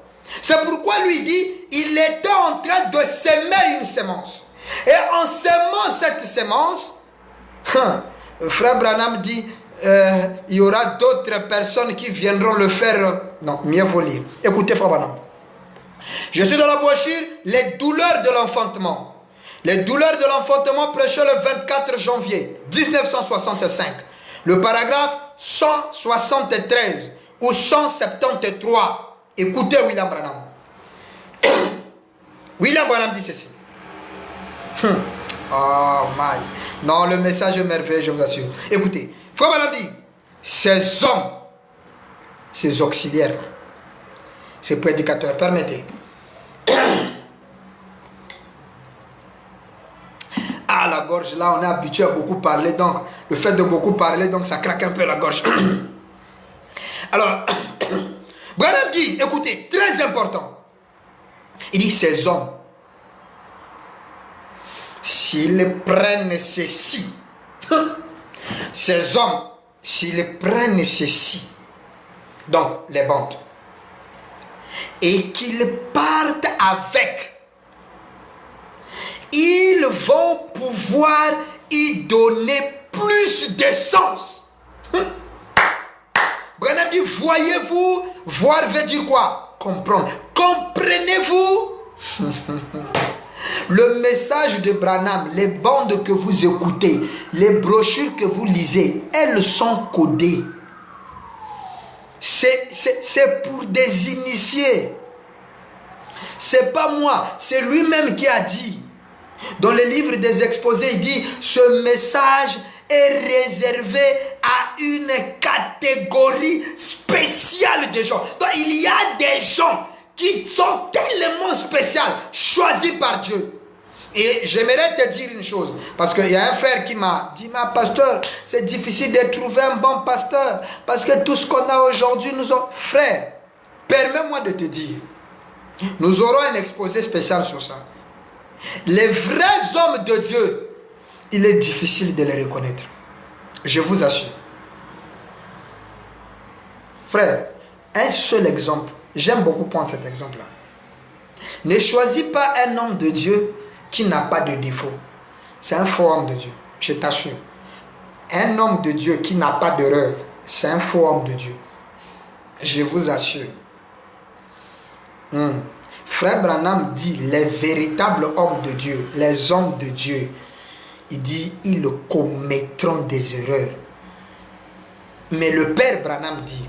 C'est pourquoi lui dit, il était en train de semer une semence. Et en semant cette semence, Frère Branham dit, il y aura d'autres personnes qui viendront le faire. Non, mieux vaut lire. Écoutez Frère Branham. Je suis dans la brochure, les douleurs de l'enfantement. Les douleurs de l'enfantement prêchées le 24 janvier 1965. Le paragraphe 173 ou 173. Écoutez William Branham. William Branham dit ceci. Oh my. Non, le message est merveilleux, je vous assure. Écoutez, Frère Branham dit, ces hommes, ces auxiliaires, ces prédicateurs, permettez. Ah, la gorge, là, on est habitué à beaucoup parler, donc le fait de beaucoup parler, donc ça craque un peu la gorge. Alors, Branham dit, écoutez, très important. Il dit, ces hommes, s'ils prennent ceci, Ces hommes, s'ils prennent ceci, donc les bandes, et qu'ils partent avec, ils vont pouvoir y donner plus de sens. Branham dit, voyez-vous, voir veut dire quoi? Comprendre. Comprenez-vous? Le message de Branham, les bandes que vous écoutez, les brochures que vous lisez, elles sont codées. C'est pour des initiés. C'est pas moi, c'est lui-même qui a dit. Dans le livre des exposés, il dit, ce message est réservé à une catégorie spéciale de gens. Donc il y a des gens qui sont tellement spéciaux, choisis par Dieu. Et j'aimerais te dire une chose, parce qu'il y a un frère qui m'a dit, ma pasteur, c'est difficile de trouver un bon pasteur, parce que tout ce qu'on a aujourd'hui, nous ont... Frère, permets-moi de te dire, nous aurons un exposé spécial sur ça. Les vrais hommes de Dieu, il est difficile de les reconnaître. Je vous assure. Frère, un seul exemple. J'aime beaucoup prendre cet exemple-là. Ne choisis pas un homme de Dieu qui n'a pas de défaut. C'est un faux homme de Dieu, je t'assure. Un homme de Dieu qui n'a pas d'erreur, c'est un faux homme de Dieu. Je vous assure. Frère Branham dit, les véritables hommes de Dieu, les hommes de Dieu, il dit, ils commettront des erreurs. Mais le Père Branham dit,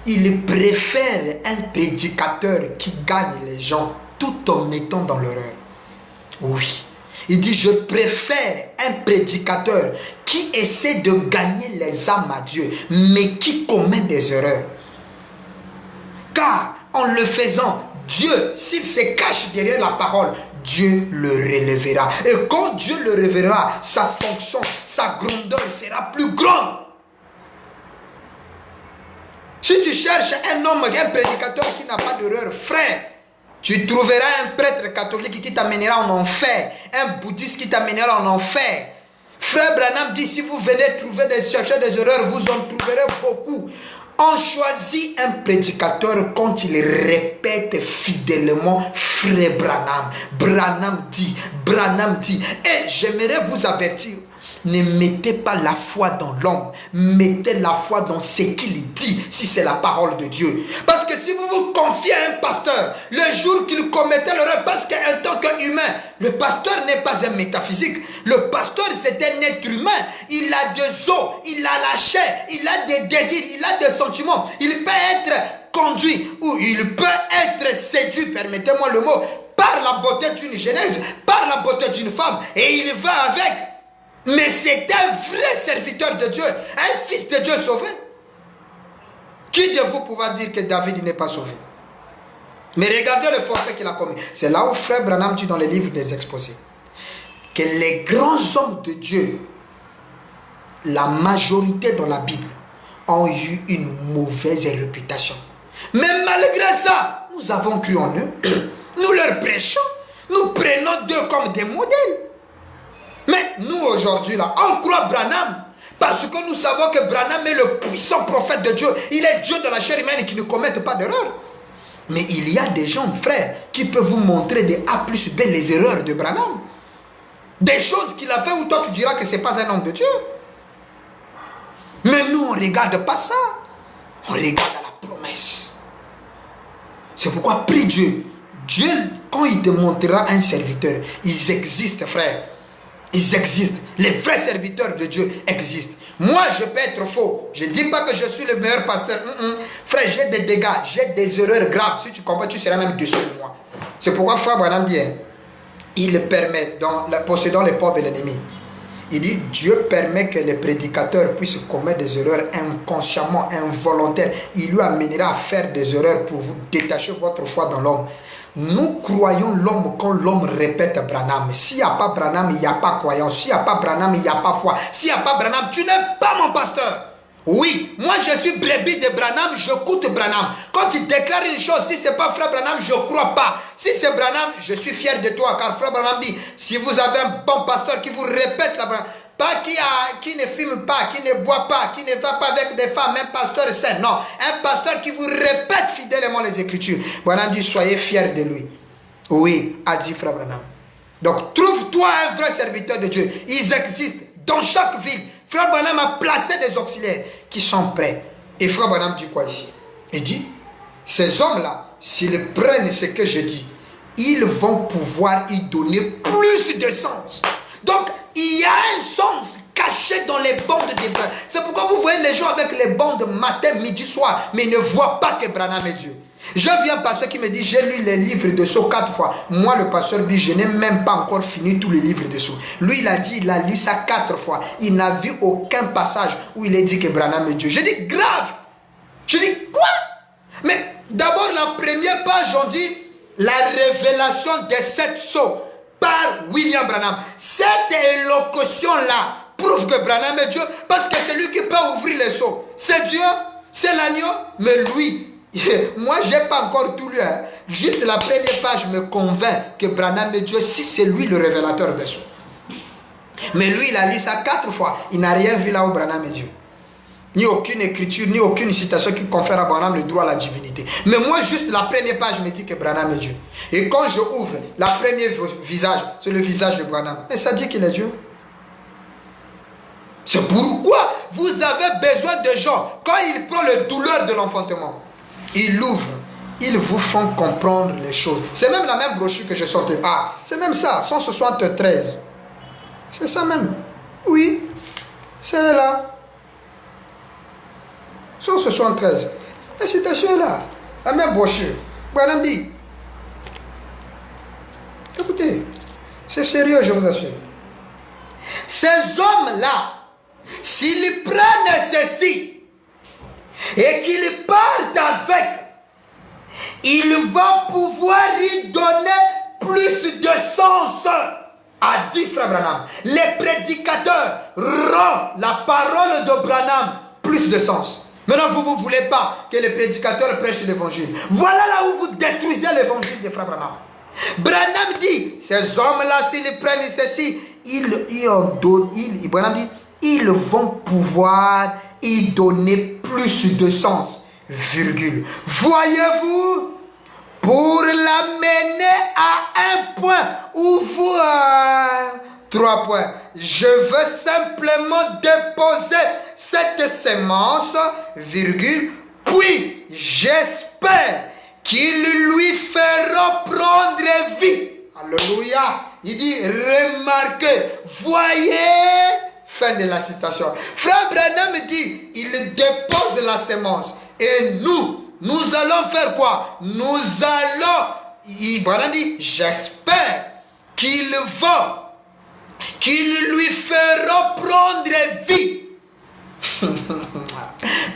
il préfère un prédicateur qui gagne les gens tout en étant dans l'erreur. Oui. Il dit, je préfère un prédicateur qui essaie de gagner les âmes à Dieu, mais qui commet des erreurs. Car en le faisant, Dieu, s'il se cache derrière la parole, Dieu le relèvera. Et quand Dieu le relèvera, sa fonction, sa grandeur sera plus grande. Si tu cherches un homme, un prédicateur qui n'a pas d'erreur, frère, tu trouveras un prêtre catholique qui t'amènera en enfer, un bouddhiste qui t'amènera en enfer. Frère Branham dit, si vous venez trouver des chercheurs des erreurs, vous en trouverez beaucoup. On choisit un prédicateur quand il répète fidèlement Frère Branham. Branham dit. Et j'aimerais vous avertir, ne mettez pas la foi dans l'homme, mettez la foi dans ce qu'il dit, si c'est la parole de Dieu. Parce que si vous vous confiez à un pasteur, le jour qu'il commettait l'erreur, parce qu'en tant qu'humain, le pasteur n'est pas un métaphysique, le pasteur c'est un être humain, il a des os, il a la chair, il a des désirs, il a des sentiments, il peut être conduit ou il peut être séduit, permettez-moi le mot, par la beauté d'une jeunesse, par la beauté d'une femme, et il va avec. Mais c'est un vrai serviteur de Dieu, un fils de Dieu sauvé. Qui de vous pourra dire que David n'est pas sauvé? Mais regardez le forfait qu'il a commis. C'est là où Frère Branham dit dans les livres des exposés que les grands hommes de Dieu, la majorité dans la Bible, ont eu une mauvaise réputation. Mais malgré ça, nous avons cru en eux. Nous leur prêchons. Nous prenons d'eux comme des modèles. Mais nous aujourd'hui là, on croit Branham parce que nous savons que Branham est le puissant prophète de Dieu. Il est Dieu de la chair humaine qui ne commet pas d'erreur. Mais il y a des gens, frères, qui peuvent vous montrer des A plus B les erreurs de Branham. Des choses qu'il a fait où toi tu diras que ce n'est pas un homme de Dieu. Mais nous on ne regarde pas ça. On regarde la promesse. C'est pourquoi prie Dieu. Dieu, quand il te montrera un serviteur, ils existent, frère. Ils existent. Les vrais serviteurs de Dieu existent. Moi, je peux être faux. Je ne dis pas que je suis le meilleur pasteur. Frère, j'ai des dégâts, j'ai des erreurs graves. Si tu comprends, tu seras même dessus de moi. C'est pourquoi Frère Branham dit, il permet, possédant les portes de l'ennemi, il dit, Dieu permet que les prédicateurs puissent commettre des erreurs inconsciemment, involontaires. Il lui amènera à faire des erreurs pour vous détacher votre foi dans l'homme. Nous croyons l'homme quand l'homme répète Branham. S'il n'y a pas Branham, il n'y a pas croyance. S'il n'y a pas Branham, il n'y a pas foi. S'il n'y a pas Branham, tu n'es pas mon pasteur. Oui, moi je suis brebis de Branham, j'écoute Branham. Quand tu déclares une chose, si ce n'est pas Frère Branham, je ne crois pas. Si c'est Branham, je suis fier de toi. Car Frère Branham dit, si vous avez un bon pasteur qui vous répète la Branham, Pas qui ne fume pas, qui ne boit pas, qui ne va pas avec des femmes, un pasteur saint. Non, un pasteur qui vous répète fidèlement les Écritures. Branham dit, soyez fiers de lui. Oui, a dit Frère Branham. Donc, trouve-toi un vrai serviteur de Dieu. Ils existent dans chaque ville. Frère Branham a placé des auxiliaires qui sont prêts. Et Frère Branham dit quoi ici? Il dit, ces hommes-là, s'ils prennent ce que je dis, ils vont pouvoir y donner plus de sens. Donc, il y a un sens caché dans les bandes des Branham. C'est pourquoi vous voyez les gens avec les bandes matin, midi, soir, mais ils ne voient pas que Branham est Dieu. Je viens un pasteur qui me dit, j'ai lu les livres de Sceaux 4 fois. Moi, le pasteur dit, je n'ai même pas encore fini tous les livres de Sceaux. Lui, il a dit, il a lu ça 4 fois. Il n'a vu aucun passage où il est dit que Branham est Dieu. Je dis, grave. Je dis, quoi? Mais d'abord, la première page, on dit, la révélation des 7 sceaux par William Branham. Cette élocution-là prouve que Branham est Dieu parce que c'est lui qui peut ouvrir les sceaux. C'est Dieu, c'est l'agneau, mais lui, moi, je n'ai pas encore tout lu. Hein. Juste la première page me convainc que Branham est Dieu si c'est lui le révélateur des sceaux. Mais lui, il a lu ça 4 fois. Il n'a rien vu là où Branham est Dieu. Ni aucune écriture, ni aucune citation qui confère à Branham le droit à la divinité. Mais moi, juste la première page me dit que Branham est Dieu. Et quand je ouvre la première visage, c'est le visage de Branham. Mais ça dit qu'il est Dieu. C'est pourquoi vous avez besoin de gens, quand ils prennent le douleur de l'enfantement, ils l'ouvrent, ils vous font comprendre les choses. C'est même la même brochure que je sortais. Ah, c'est même ça, 173. C'est ça même. Oui, c'est là. 173. La citation est là. La même brochure. Branham dit. Écoutez, c'est sérieux, je vous assure. Ces hommes-là, s'ils prennent ceci et qu'ils partent avec, ils vont pouvoir y donner plus de sens, a dit Frère Branham. Les prédicateurs rendent la parole de Branham plus de sens. Maintenant, vous ne voulez pas que les prédicateurs prêchent l'évangile. Voilà là où vous détruisez l'évangile de Frère Branham. Branham dit, ces hommes-là, s'ils prennent ceci, Branham dit, ils vont pouvoir y donner plus de sens. Virgule. Voyez-vous, pour l'amener à un point où vous... 3 points. Je veux simplement déposer cette sémence, virgule, puis j'espère qu'il lui fera prendre vie. Alléluia. Il dit, remarquez, voyez, fin de la citation. Frère Branham dit, il dépose la sémence. Et nous allons faire quoi? Nous allons, Branham dit, j'espère qu'il lui fera prendre vie.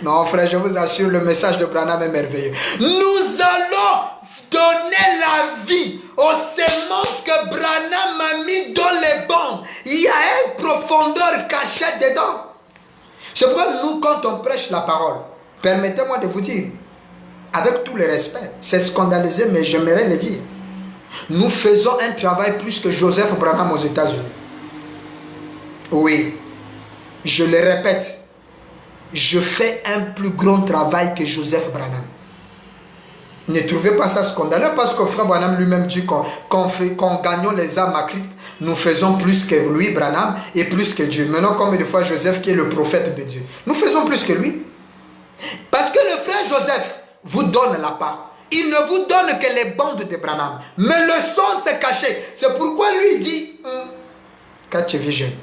Non, frère, je vous assure, le message de Branham est merveilleux. Nous allons donner la vie aux semences que Branham a mis dans les bancs. Il y a une profondeur cachée dedans. C'est pourquoi nous, quand on prêche la parole, permettez-moi de vous dire, avec tout le respect, c'est scandalisé, mais j'aimerais le dire. Nous faisons un travail plus que Joseph Branham aux États-Unis. Oui, je le répète, je fais un plus grand travail que Joseph Branham. Ne trouvez pas ça scandaleux parce que Frère Branham lui-même dit qu'en gagnant les âmes à Christ, nous faisons plus que lui, Branham, et plus que Dieu. Maintenant, comme une fois Joseph qui est le prophète de Dieu, nous faisons plus que lui. Parce que le frère Joseph vous donne la part. Il ne vous donne que les bandes de Branham. Mais le son s'est caché. C'est pourquoi lui dit, quand tu es jeune,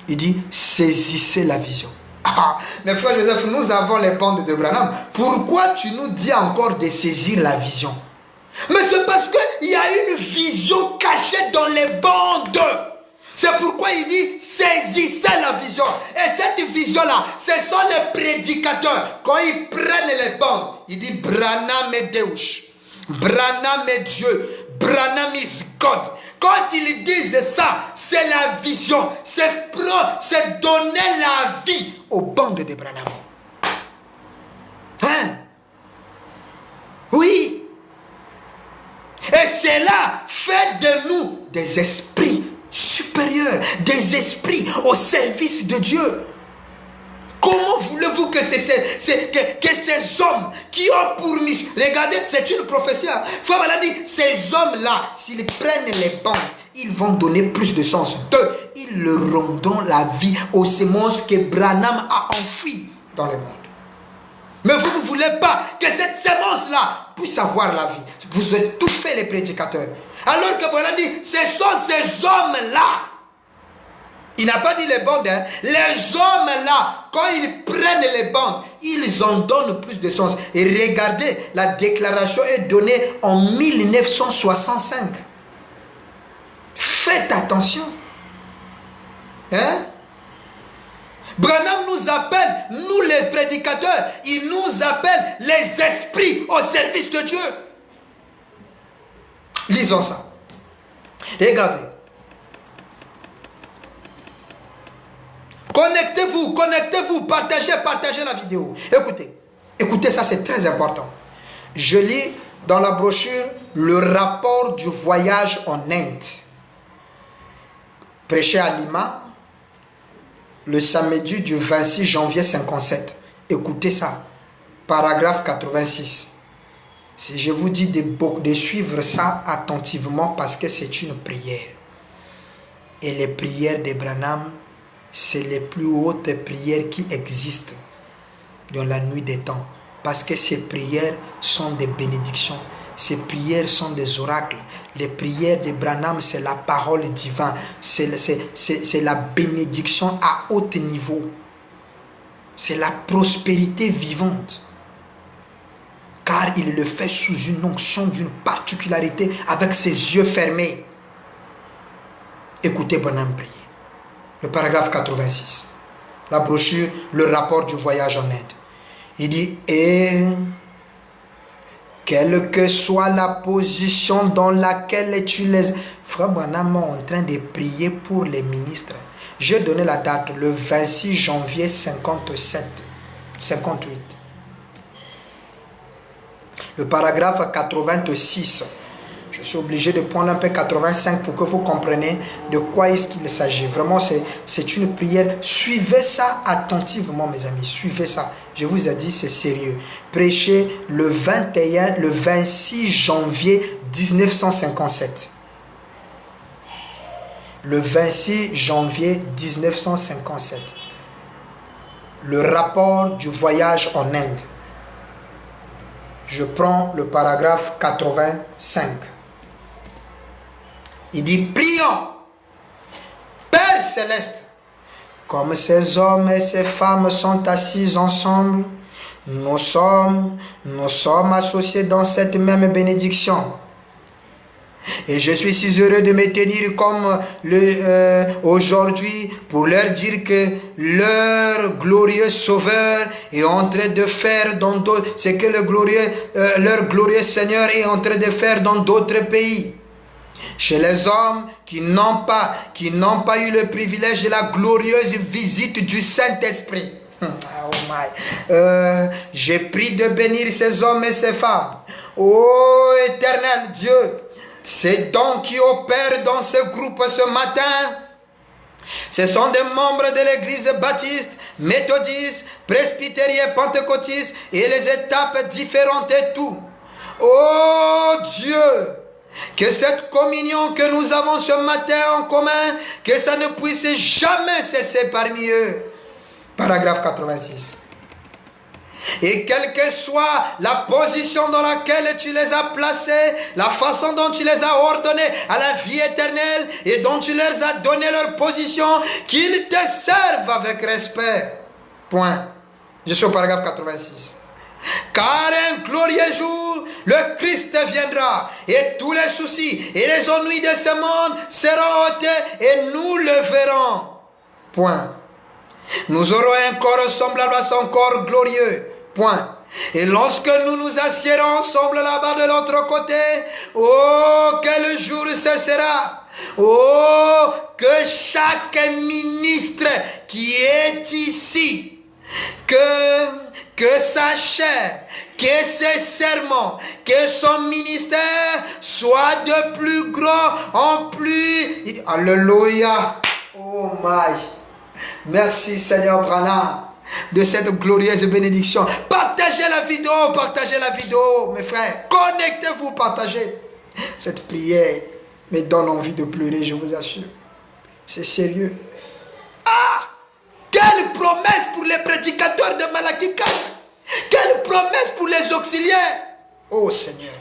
il dit, saisissez la vision. Ah, mais frère Joseph, nous avons les bandes de Branham. Pourquoi tu nous dis encore de saisir la vision? Mais c'est parce qu'il y a une vision cachée dans les bandes. C'est pourquoi il dit, saisissez la vision. Et cette vision-là, ce sont les prédicateurs. Quand ils prennent les bandes, il dit, Branham est Deus. Branham est Dieu. Branham is God. Quand ils disent ça, c'est la vision. C'est donner la vie aux bandes de Branham. Hein? Oui. Et cela fait de nous des esprits supérieurs, des esprits au service de Dieu. Comment voulez-vous que ces hommes qui ont pour mission, regardez, c'est une prophétie. Frère Branham dit, ces hommes-là, s'ils prennent les bancs, ils vont donner plus de sens. Deux, ils leur rendront la vie aux semences que Branham a enfouies dans le monde. Mais vous ne voulez pas que cette sémence-là puisse avoir la vie. Vous étouffez les prédicateurs. Alors que Branham dit, ce sont ces hommes-là. Il n'a pas dit les bandes. Hein. Les hommes-là, quand ils prennent les bandes, ils en donnent plus de sens. Et regardez, la déclaration est donnée en 1965. Faites attention. Hein? Branham nous appelle, nous les prédicateurs, il nous appelle les esprits au service de Dieu. Lisons ça. Regardez. Connectez-vous, partagez la vidéo. Écoutez ça, c'est très important. Je lis dans la brochure le rapport du voyage en Inde. Prêché à Lima, le samedi du 26 janvier 57. Écoutez ça, paragraphe 86. Si je vous dis de suivre ça attentivement parce que c'est une prière. Et les prières de Branham, c'est les plus hautes prières qui existent dans la nuit des temps. Parce que ces prières sont des bénédictions. Ces prières sont des oracles. Les prières de Branham, c'est la parole divine. C'est la bénédiction à haut niveau. C'est la prospérité vivante. Car il le fait sous une onction d'une particularité avec ses yeux fermés. Écoutez Branham prier. Le paragraphe 86. La brochure, le rapport du voyage en Inde. Il dit, et quelle que soit la position dans laquelle tu les... Frère Branham est en train de prier pour les ministres. J'ai donné la date, le 26 janvier 58. Le paragraphe 86. Je suis obligé de prendre un peu 85 pour que vous compreniez de quoi est-ce qu'il s'agit. Vraiment, c'est une prière. Suivez ça attentivement, mes amis. Suivez ça. Je vous ai dit, c'est sérieux. Prêchez le 26 janvier 1957. Le 26 janvier 1957. Le rapport du voyage en Inde. Je prends le paragraphe 85. Il dit, prions, Père céleste, comme ces hommes et ces femmes sont assis ensemble, nous sommes associés dans cette même bénédiction. Et je suis si heureux de me tenir comme aujourd'hui pour leur dire que leur glorieux Sauveur est en train de faire dans d'autres, c'est que leur glorieux Seigneur est en train de faire dans d'autres pays. Chez les hommes qui n'ont pas eu le privilège de la glorieuse visite du Saint-Esprit. Oh my. J'ai pris de bénir ces hommes et ces femmes. Ô éternel Dieu, ces dons qui opèrent dans ce groupe ce matin, ce sont des membres de l'église baptiste, méthodiste, presbytérien, pentecôtiste et les étapes différentes et tout. Oh Dieu, que cette communion que nous avons ce matin en commun, que ça ne puisse jamais cesser parmi eux. Paragraphe 86. Et quelle que soit la position dans laquelle tu les as placés, la façon dont tu les as ordonnés à la vie éternelle et dont tu leur as donné leur position, qu'ils te servent avec respect. Point. Je suis au paragraphe 86. Car un glorieux jour, le Christ viendra et tous les soucis et les ennuis de ce monde seront ôtés et nous le verrons. Point. Nous aurons un corps semblable à son corps glorieux. Point. Et lorsque nous nous assiérons ensemble là-bas de l'autre côté, oh, quel jour ce sera! Oh, que chaque ministre qui est ici, que que sa chair, que ses serments, que son ministère soit de plus grand en plus. Alléluia. Oh my. Merci Seigneur Branham de cette glorieuse bénédiction. Partagez la vidéo, mes frères. Connectez-vous, partagez. Cette prière me donne envie de pleurer, je vous assure. C'est sérieux. Ah! Quelle promesse pour les prédicateurs de Malachie 4. Quelle promesse pour les auxiliaires. Oh Seigneur,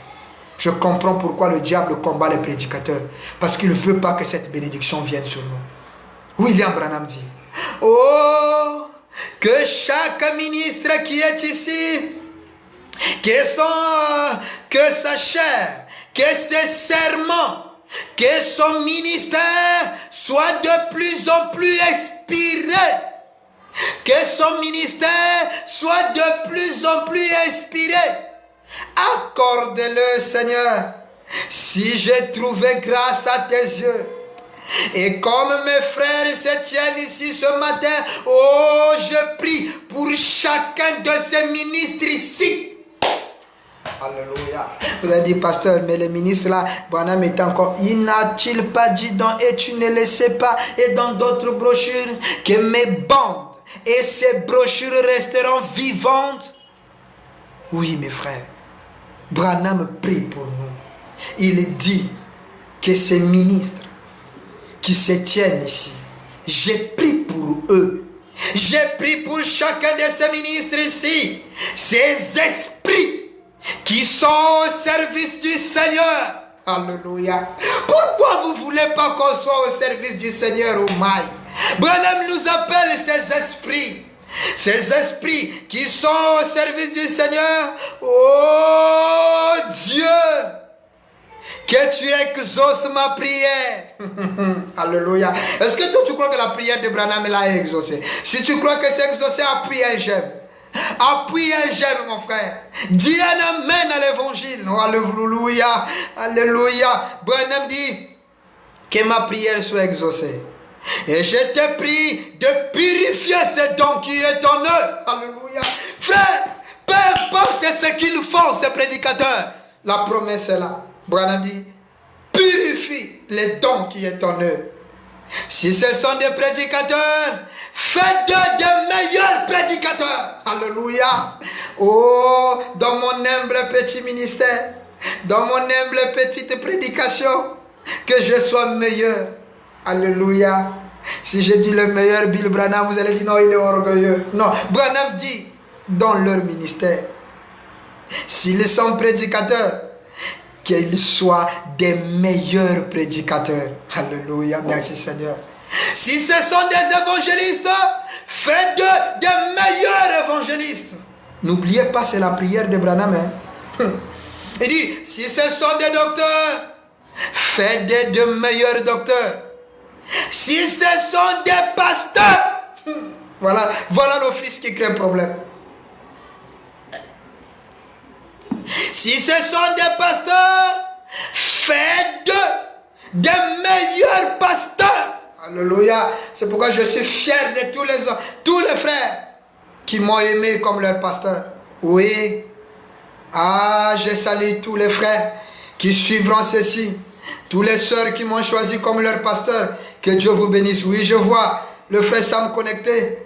je comprends pourquoi le diable combat les prédicateurs. Parce qu'il ne veut pas que cette bénédiction vienne sur nous. William Branham dit, oh, que chaque ministre qui est ici, que sa chair, que ses serments, que son ministère soit de plus en plus inspiré. Que son ministère soit de plus en plus inspiré. Accorde-le, Seigneur, si j'ai trouvé grâce à tes yeux. Et comme mes frères se tiennent ici ce matin, oh, je prie pour chacun de ces ministres ici. Alléluia. Vous avez dit, pasteur, mais les ministres là, Branham est encore, il n'a-t-il pas dit dans Et tu ne le sais pas et dans d'autres brochures que mes bandes et ces brochures resteront vivantes? Oui, mes frères, Branham prie pour nous. Il dit que ces ministres qui se tiennent ici, j'ai prié pour eux. J'ai prié pour chacun de ces ministres ici. Ces esprits qui sont au service du Seigneur. Alléluia. Pourquoi vous ne voulez pas qu'on soit au service du Seigneur, oh my? Branham nous appelle ces esprits. Ces esprits qui sont au service du Seigneur. Oh Dieu, que tu exauces ma prière. Alléluia. Est-ce que toi tu crois que la prière de Branham l'a exaucée? Si tu crois que c'est exaucé, appuie un j'aime. Appuie un j'aime, mon frère. Dis un amen à l'évangile. Oh, alléluia. Alléluia. Branham dit que ma prière soit exaucée. Et je te prie de purifier ce don qui est en eux. Alléluia. Frère, peu importe ce qu'ils font, ces prédicateurs, la promesse est là. Branham dit, purifie les dons qui est en eux. Si ce sont des prédicateurs, faites-d'eux de meilleurs prédicateurs. Alléluia. Oh, dans mon humble petit ministère, dans mon humble petite prédication, que je sois meilleur. Alléluia. Si je dis le meilleur Bill Branham, vous allez dire non, il est orgueilleux. Non, Branham dit dans leur ministère, s'ils sont prédicateurs, qu'ils soient des meilleurs prédicateurs. Alléluia, merci Seigneur. Si ce sont des évangélistes, faites-de meilleurs évangélistes. N'oubliez pas, c'est la prière de Branham. Il dit, si ce sont des docteurs, faites de meilleurs docteurs. Si ce sont des pasteurs, voilà l'office qui crée problème. Si ce sont des pasteurs, faites de meilleurs pasteurs. Alléluia. C'est pourquoi je suis fier de tous les frères qui m'ont aimé comme leur pasteur. Oui. Ah, je salue tous les frères qui suivront ceci. Tous les sœurs qui m'ont choisi comme leur pasteur. Que Dieu vous bénisse. Oui, je vois le frère Sam connecté.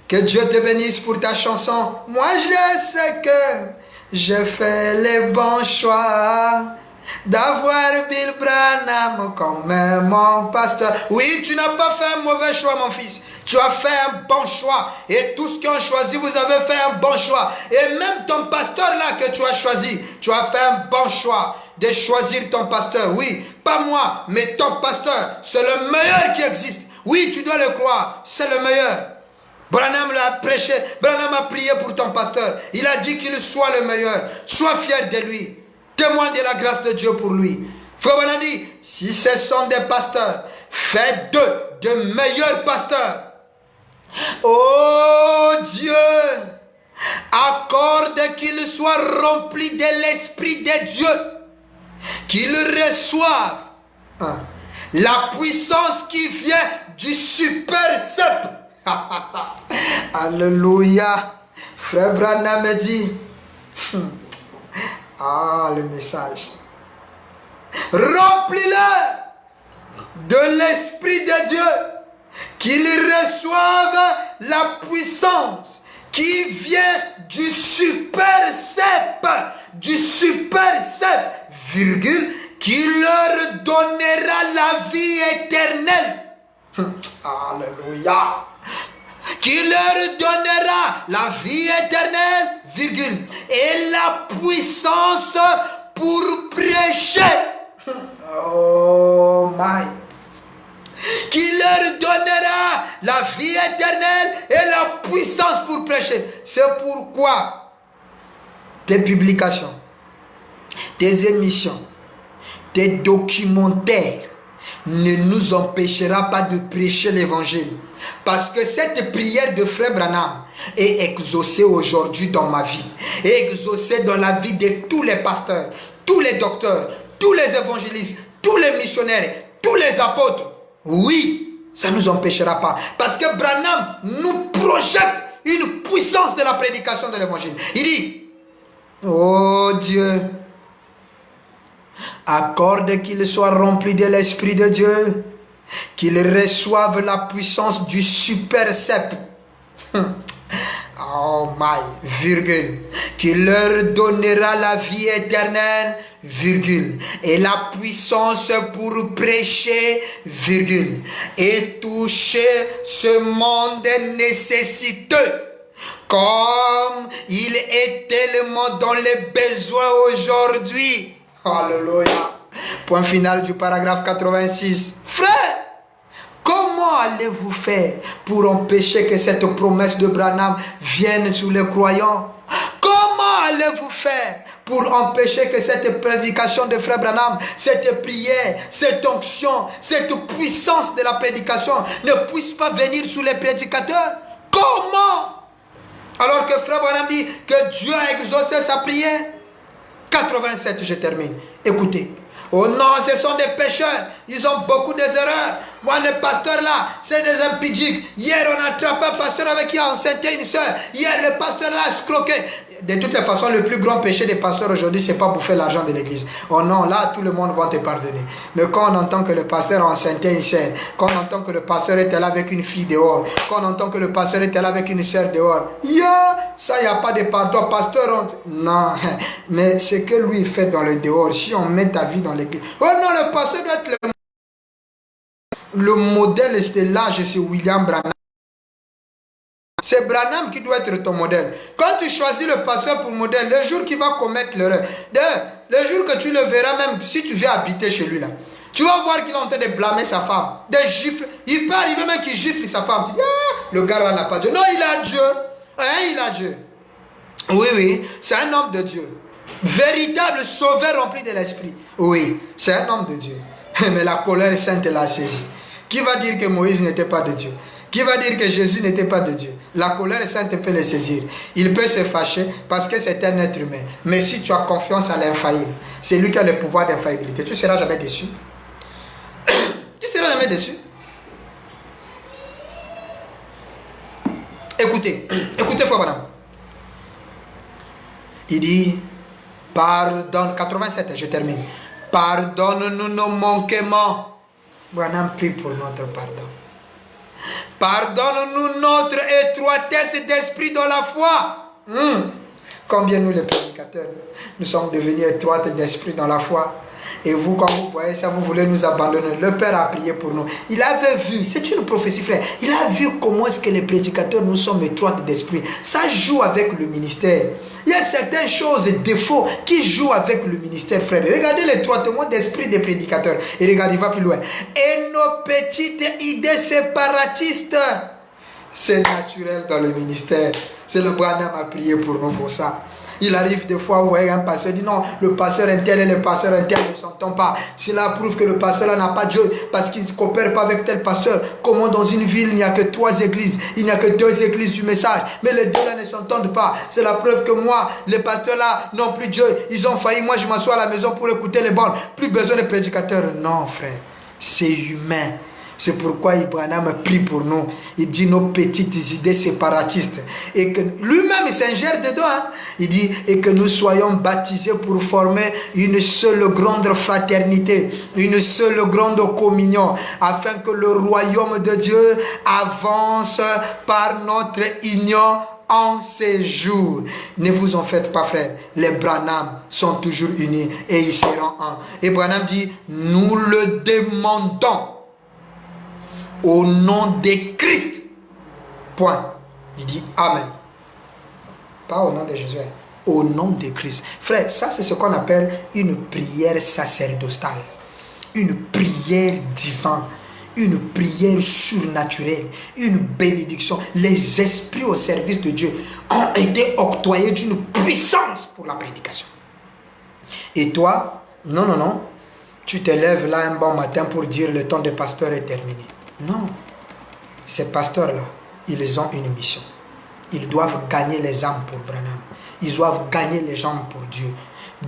Que Dieu te bénisse pour ta chanson. Moi, je sais que j'ai fait les bons choix d'avoir Bill Branham comme mon pasteur. Oui, tu n'as pas fait un mauvais choix, mon fils. Tu as fait un bon choix. Et tous qui ont choisi, vous avez fait un bon choix. Et même ton pasteur là que tu as choisi, tu as fait un bon choix de choisir ton pasteur. Oui, pas moi, mais ton pasteur. C'est le meilleur qui existe. Oui, tu dois le croire. C'est le meilleur. Branham l'a prêché. Branham a prié pour ton pasteur. Il a dit qu'il soit le meilleur. Sois fier de lui. Témoigne de la grâce de Dieu pour lui. Frère Branham dit, si ce sont des pasteurs, faites d'eux de meilleurs pasteurs. Oh Dieu, accorde qu'ils soient remplis de l'Esprit de Dieu, qu'ils reçoivent la puissance qui vient du super sep. Alléluia. Frère Branham me dit, ah, le message. Remplis-le de l'Esprit de Dieu, qu'ils reçoivent la puissance qui vient du super cep, virgule, qui leur donnera la vie éternelle. Alléluia. Qui leur donnera la vie éternelle, virgule, et la puissance pour prêcher. Oh my. Qui leur donnera la vie éternelle et la puissance pour prêcher. C'est pourquoi tes publications, tes émissions, tes documentaires ne nous empêchera pas de prêcher l'évangile. Parce que cette prière de Frère Branham est exaucée aujourd'hui dans ma vie, est exaucée dans la vie de tous les pasteurs, tous les docteurs, tous les évangélistes, tous les missionnaires, tous les apôtres. Oui, ça ne nous empêchera pas. Parce que Branham nous projette une puissance de la prédication de l'évangile. Il dit, oh Dieu, accorde qu'ils soient remplis de l'Esprit de Dieu, qu'ils reçoivent la puissance du super cep. Oh my, virgule, qui leur donnera la vie éternelle, virgule, et la puissance pour prêcher, virgule, et toucher ce monde nécessiteux, comme il est tellement dans les besoins aujourd'hui. Alléluia. Point final du paragraphe 86. Frère, comment allez-vous faire pour empêcher que cette promesse de Branham vienne sur les croyants? Comment allez-vous faire pour empêcher que cette prédication de Frère Branham, cette prière, cette onction, cette puissance de la prédication ne puisse pas venir sur les prédicateurs? Comment? Alors que Frère Branham dit que Dieu a exaucé sa prière. 87, je termine. Écoutez. Oh non, ce sont des pécheurs. Ils ont beaucoup d'erreurs. Moi, les pasteurs là, c'est des impudiques. Hier, on a attrapé un pasteur avec qui a enceinté une soeur. Hier, le pasteur là a escroqué. De toutes les façons, le plus grand péché des pasteurs aujourd'hui, c'est pas bouffer l'argent de l'église. Oh non, là, tout le monde va te pardonner. Mais quand on entend que le pasteur a enceinté une soeur, quand on entend que le pasteur était là avec une fille dehors, quand on entend que le pasteur était là avec une soeur dehors, ça, il n'y a pas de pardon. Pasteur, non. Mais ce que lui fait dans le dehors, si on met ta vie dans l'église. Oh non, le pasteur doit être le modèle, c'était là, c'est William Branham. C'est Branham qui doit être ton modèle. Quand tu choisis le pasteur pour modèle, le jour qu'il va commettre l'erreur, le jour que tu le verras, même si tu viens habiter chez lui là, tu vas voir qu'il est en train de blâmer sa femme, des gifles. Il peut arriver même qu'il gifle sa femme. Tu dis, le gars là n'a pas Dieu. Non, il a Dieu. Il a Dieu. Oui, oui, c'est un homme de Dieu. Véritable sauveur rempli de l'esprit. Oui, c'est un homme de Dieu. Mais la colère sainte l'a saisi. Qui va dire que Moïse n'était pas de Dieu? Qui va dire que Jésus n'était pas de Dieu? La colère sainte peut le saisir. Il peut se fâcher parce que c'est un être humain. Mais si tu as confiance à l'infaillible, c'est lui qui a le pouvoir d'infaillibilité, tu ne seras jamais déçu. Tu ne seras jamais déçu. Écoutez, Frère Branham. Il dit, pardonne, 87, je termine. Pardonne-nous nos manquements. Branham prie pour notre pardon. Pardonne-nous notre étroitesse d'esprit dans la foi. Combien nous les prédicateurs, nous sommes devenus étroites d'esprit dans la foi. Et vous, quand vous voyez ça, vous voulez nous abandonner. Le Père a prié pour nous. Il avait vu, c'est une prophétie frère, il a vu comment est-ce que les prédicateurs nous sommes étroites d'esprit. Ça joue avec le ministère. Il y a certaines choses, défauts qui jouent avec le ministère frère. Regardez l'étroitement d'esprit des prédicateurs. Et regardez, il va plus loin. Et nos petites idées séparatistes, c'est naturel dans le ministère. C'est le Branham a prié pour nous pour ça. Il arrive des fois où un pasteur dit non, le pasteur interne et le pasteur interne ne s'entendent pas. Cela prouve que le pasteur là n'a pas Dieu parce qu'il ne coopère pas avec tel pasteur. Comment dans une ville il n'y a que 3 églises, il n'y a que 2 églises du message, mais les deux là ne s'entendent pas. C'est la preuve que moi, les pasteurs là n'ont plus Dieu. Ils ont failli, moi je m'assois à la maison pour écouter les bandes. Plus besoin de prédicateurs. Non frère, c'est humain. C'est pourquoi Branham prie pour nous. Il dit nos petites idées séparatistes. Et que lui-même, il s'ingère dedans. Hein. Il dit, et que nous soyons baptisés pour former une seule grande fraternité, une seule grande communion, afin que le royaume de Dieu avance par notre union en ces jours. Ne vous en faites pas, frère. Les Branham sont toujours unis et ils seront un. Et Branham dit, nous le demandons au nom de Christ. Point. Il dit Amen. Pas au nom de Jésus. Au nom de Christ. Frère, ça c'est ce qu'on appelle une prière sacerdotale. Une prière divine. Une prière surnaturelle. Une bénédiction. Les esprits au service de Dieu ont été octroyés d'une puissance pour la prédication. Et toi, non. Tu te lèves là un bon matin pour dire le temps de pasteur est terminé. Non, ces pasteurs-là, ils ont une mission. Ils doivent gagner les âmes pour Branham. Ils doivent gagner les gens pour Dieu.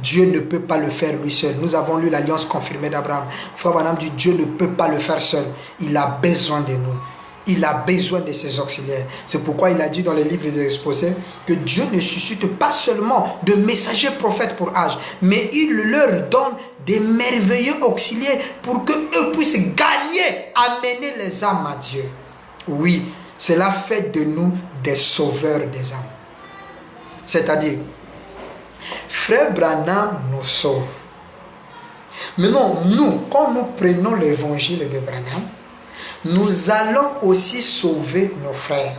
Dieu ne peut pas le faire lui seul. Nous avons lu l'alliance confirmée d'Abraham. Frère Branham dit, Dieu ne peut pas le faire seul. Il a besoin de nous. Il a besoin de ses auxiliaires. C'est pourquoi il a dit dans les livres des exposés que Dieu ne suscite pas seulement de messagers prophètes pour âge, mais il leur donne des merveilleux auxiliaires pour qu'eux puissent gagner, amener les âmes à Dieu. Oui, cela fait de nous des sauveurs des âmes. C'est-à-dire, Frère Branham nous sauve. Maintenant, nous, quand nous prenons l'évangile de Branham, nous allons aussi sauver nos frères.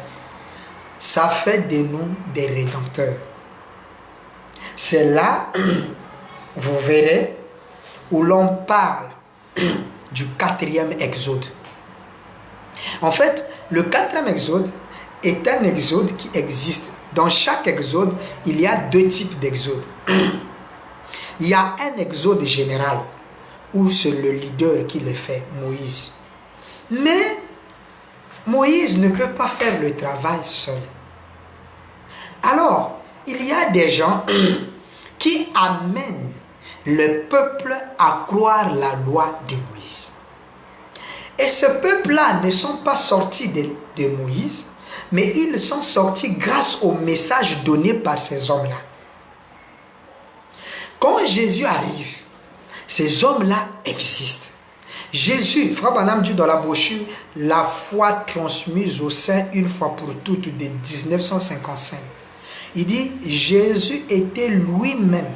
Ça fait de nous des rédempteurs. C'est là, vous verrez, où l'on parle du 4e exode. En fait, le 4e exode est un exode qui existe. Dans chaque exode, il y a 2 types d'exodes. Il y a un exode général, où c'est le leader qui le fait, Moïse. Mais Moïse ne peut pas faire le travail seul. Alors, il y a des gens qui amènent le peuple à croire la loi de Moïse. Et ce peuple-là ne sont pas sortis de Moïse, mais ils sont sortis grâce au message donné par ces hommes-là. Quand Jésus arrive, ces hommes-là existent. Jésus, Frère Branham dit dans la brochure, la foi transmise au sein une fois pour toutes de 1955. Il dit, Jésus était lui-même.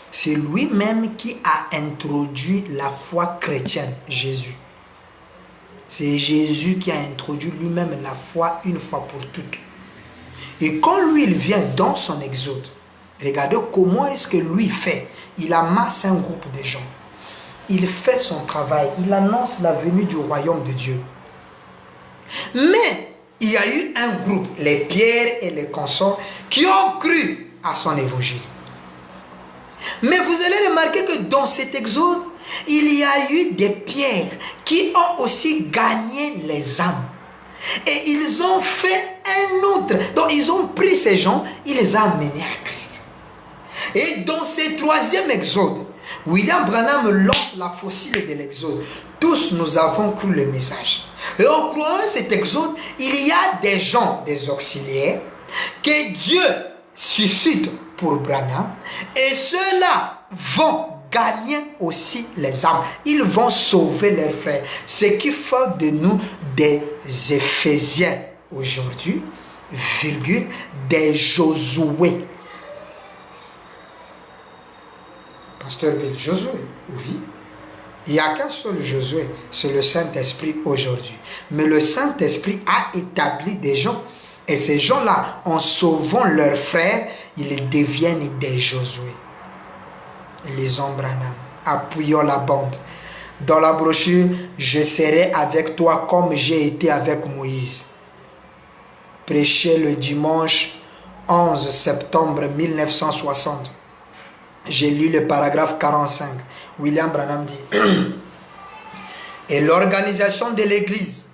C'est lui-même qui a introduit la foi chrétienne, Jésus. C'est Jésus qui a introduit lui-même la foi une fois pour toutes. Et quand lui, il vient dans son exode, regardez comment est-ce que lui fait. Il amasse un groupe de gens. Il fait son travail. Il annonce la venue du royaume de Dieu. Mais il y a eu un groupe, les Pierre et les consorts, qui ont cru à son évangile. Mais vous allez remarquer que dans cet exode, il y a eu des pierres qui ont aussi gagné les âmes. Et ils ont fait un autre. Donc ils ont pris ces gens, ils les ont amenés à Christ. Et dans ce 3e exode, William Branham lance la fossile de l'exode. Tous nous avons cru le message. Et en croyant cet exode, il y a des gens, des auxiliaires, que Dieu suscite pour Branham. Et ceux-là vont gagner aussi les âmes. Ils vont sauver leurs frères. Ce qui fait de nous des Éphésiens aujourd'hui, virgule, des Josué. Pasteur Bill, Josué, oui. Il n'y a qu'un seul Josué, c'est le Saint-Esprit aujourd'hui. Mais le Saint-Esprit a établi des gens. Et ces gens-là, en sauvant leurs frères, ils deviennent des Josué. Les hommes Branham, appuyons la bande. Dans la brochure, je serai avec toi comme j'ai été avec Moïse. Prêché le dimanche 11 septembre 1960. J'ai lu le paragraphe 45. William Branham dit et l'organisation de l'église,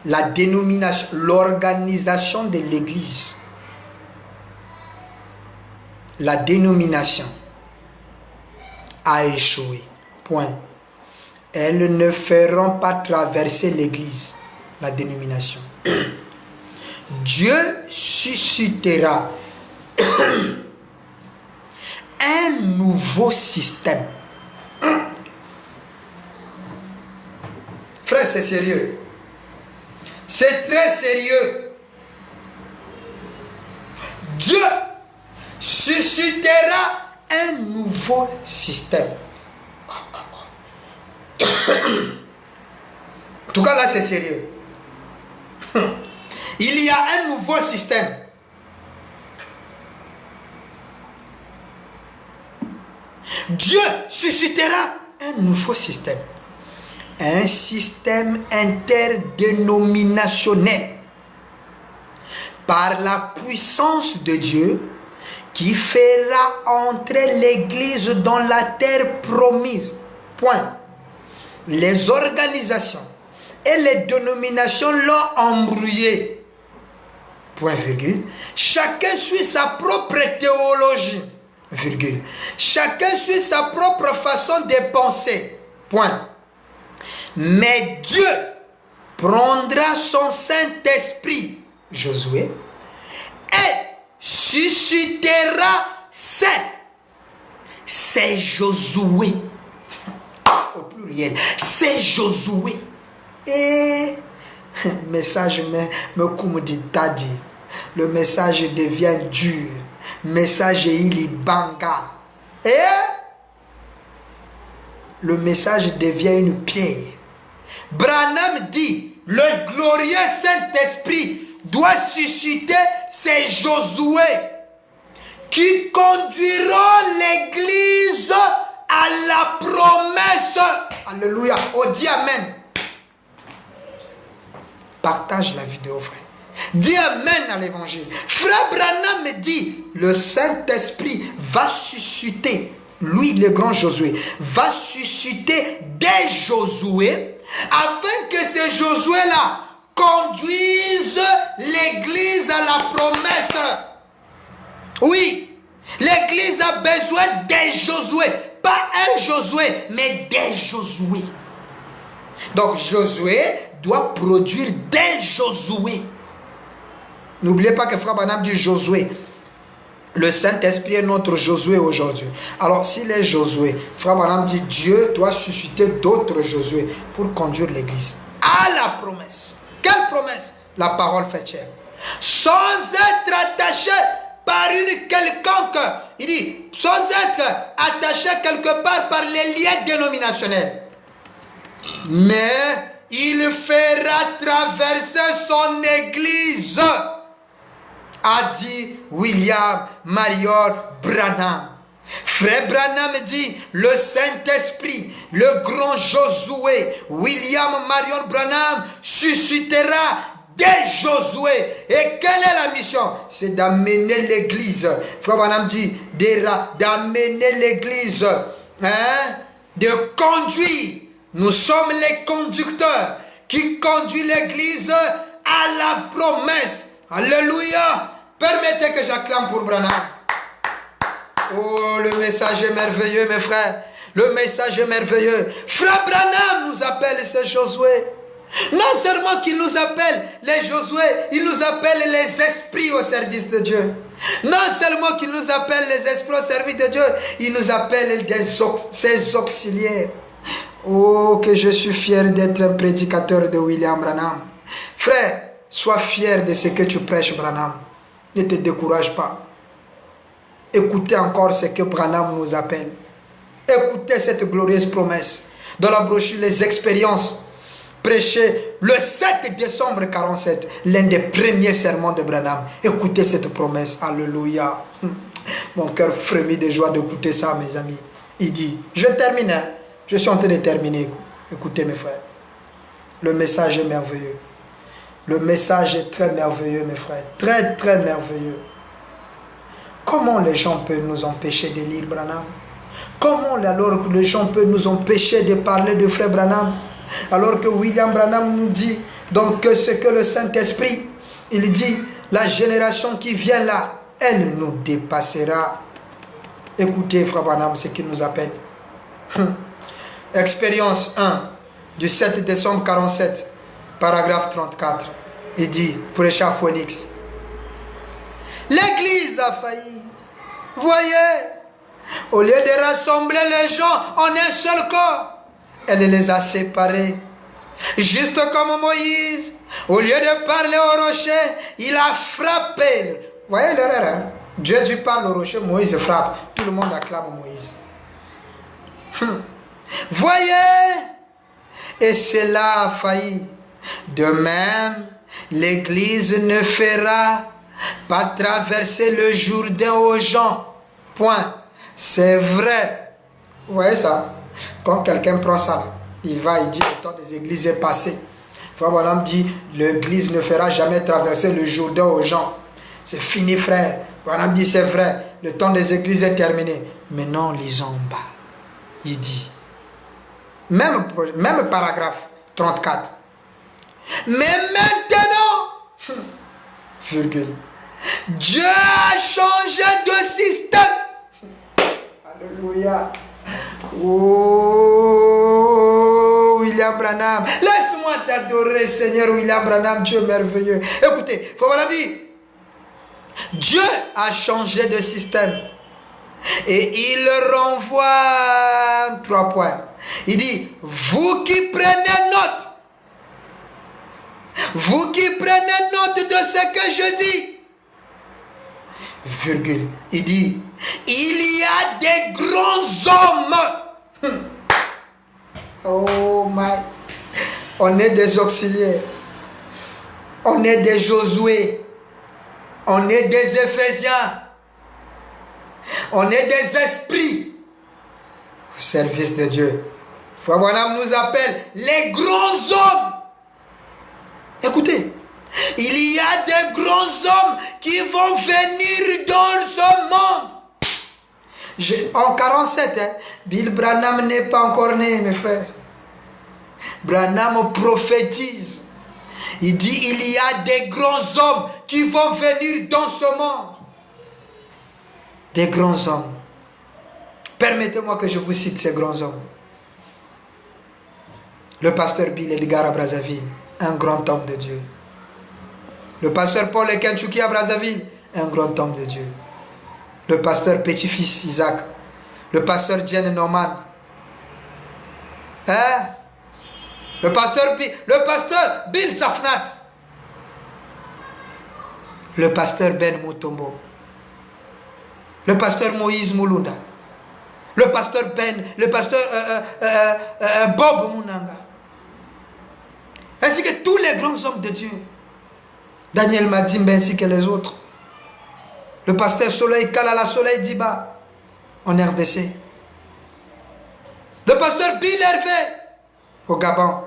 la dénomination, l'organisation de l'église, la dénomination a échoué. Point. elles ne feront pas traverser l'église, la dénomination. Dieu suscitera un nouveau système. Frère, c'est sérieux. C'est très sérieux. Dieu suscitera un nouveau système. En tout cas, là, c'est sérieux. Il y a un nouveau système. Dieu suscitera un nouveau système. Un système interdénominationnel par la puissance de Dieu qui fera entrer l'Église dans la terre promise. Point. Les organisations et les dénominations l'ont embrouillé. Point virgule. Chacun suit sa propre théologie. Virgule. Chacun suit sa propre façon de penser. Point. Mais Dieu prendra son Saint-Esprit, Josué, et suscitera c'est Josué. Au pluriel, c'est Josué. Et message me dit tadi. Le message devient dur. Message il banga. Et le message devient une pierre. Branham dit, le glorieux Saint-Esprit doit susciter ces Josué qui conduiront l'Église à la promesse. Alléluia. Oh, dis Amen. Partage la vidéo, frère. Dis Amen à l'évangile. Frère Branham me dit, le Saint-Esprit va susciter, lui le grand Josué, va susciter des Josué afin que ces Josué-là conduisent l'Église à la promesse. Oui, l'Église a besoin des Josué. Pas un Josué, mais des Josué. Donc Josué doit produire des Josué. N'oubliez pas que Frère Branham dit Josué. Le Saint-Esprit est notre Josué aujourd'hui. Alors s'il est Josué, Frère Branham dit Dieu doit susciter d'autres Josué pour conduire l'Église à la promesse. Quelle promesse? La parole faite chair. Sans être attaché par une quelconque, il dit, sans être attaché quelque part par les liens dénominationnels. Mais il fera traverser son Église, a dit William Marion Branham. Frère Branham dit, le Saint-Esprit, le grand Josué, William Marion Branham, suscitera des Josué. Et quelle est la mission? C'est d'amener l'Église. Frère Branham dit, d'amener l'Église, de conduire. Nous sommes les conducteurs qui conduisent l'Église à la promesse. Alléluia. Permettez que j'acclame pour Branham. Oh, le message est merveilleux, mes frères. Le message est merveilleux. Frère Branham nous appelle ces Josué. Non seulement qu'il nous appelle les Josué, il nous appelle les esprits au service de Dieu. Non seulement qu'il nous appelle les esprits au service de Dieu, il nous appelle ses auxiliaires. Oh, que je suis fier d'être un prédicateur de William Branham. Frère, sois fier de ce que tu prêches, Branham. Ne te décourage pas. Écoutez encore ce que Branham nous appelle. Écoutez cette glorieuse promesse. Dans la brochure Les Expériences, prêché le 7 décembre 1947, l'un des premiers sermons de Branham. Écoutez cette promesse. Alléluia. Mon cœur frémit de joie d'écouter ça, mes amis. Il dit, je termine, hein. Je suis en train de terminer. Écoutez, mes frères. Le message est merveilleux. Le message est très merveilleux, mes frères. Très, très merveilleux. Comment les gens peuvent nous empêcher de lire Branham? Comment alors les gens peuvent nous empêcher de parler de frère Branham? Alors que William Branham nous dit, donc ce que le Saint-Esprit, il dit, la génération qui vient là, elle nous dépassera. Écoutez, frère Branham, ce qu'il nous appelle. Expérience 1 du 7 décembre 47, paragraphe 34. Il dit, pour Richard Phoenix, l'église a failli. Voyez, au lieu de rassembler les gens en un seul corps, elle les a séparés. Juste comme Moïse, au lieu de parler au rocher, il a frappé. Voyez l'erreur, hein? Dieu dit parle au rocher, Moïse frappe. Tout le monde acclame Moïse. Voyez, et cela a failli. De même, l'église ne fera pas traverser le Jourdain aux gens. Point. C'est vrai. Vous voyez ça? Quand quelqu'un prend ça, il va, il dit le temps des églises est passé. Frère Branham dit, l'église ne fera jamais traverser le Jourdain aux gens. C'est fini, frère. Branham dit, c'est vrai, le temps des églises est terminé. Maintenant, lisons en bas. Il dit, même paragraphe 34. Mais maintenant, virgule, Dieu a changé de système. Alléluia. Oh, William Branham. Laisse-moi t'adorer, Seigneur William Branham, Dieu merveilleux. Écoutez, faut me dire, Dieu a changé de système. Et il renvoie 3 points. Il dit, vous qui prenez note, vous qui prenez note de ce que je dis, virgule, il dit, il y a des grands hommes. Oh my. On est des auxiliaires. On est des Josué. On est des Éphésiens. On est des esprits au service de Dieu. Frère Branham nous appelle les grands hommes. Écoutez, il y a des grands hommes qui vont venir dans ce monde. En 47, hein, Bill Branham n'est pas encore né, mes frères. Branham prophétise. Il dit, il y a des grands hommes qui vont venir dans ce monde. Des grands hommes. Permettez-moi que je vous cite ces grands hommes. Le pasteur Bill Edgar à Brazzaville, un grand homme de Dieu. Le pasteur Paul Ekenchuki à Brazzaville, un grand homme de Dieu. Le pasteur petit-fils Isaac. Le pasteur Jen Norman. Hein? Le pasteur Bill Zafnat. Le pasteur Ben Mutombo. Le pasteur Moïse Moulunda. Le pasteur Bob Munanga. Ainsi que tous les grands hommes de Dieu. Daniel Madimbe ainsi que les autres. Le pasteur Soleil Kalala Soleil Diba en RDC. Le pasteur Bill Hervé au Gabon.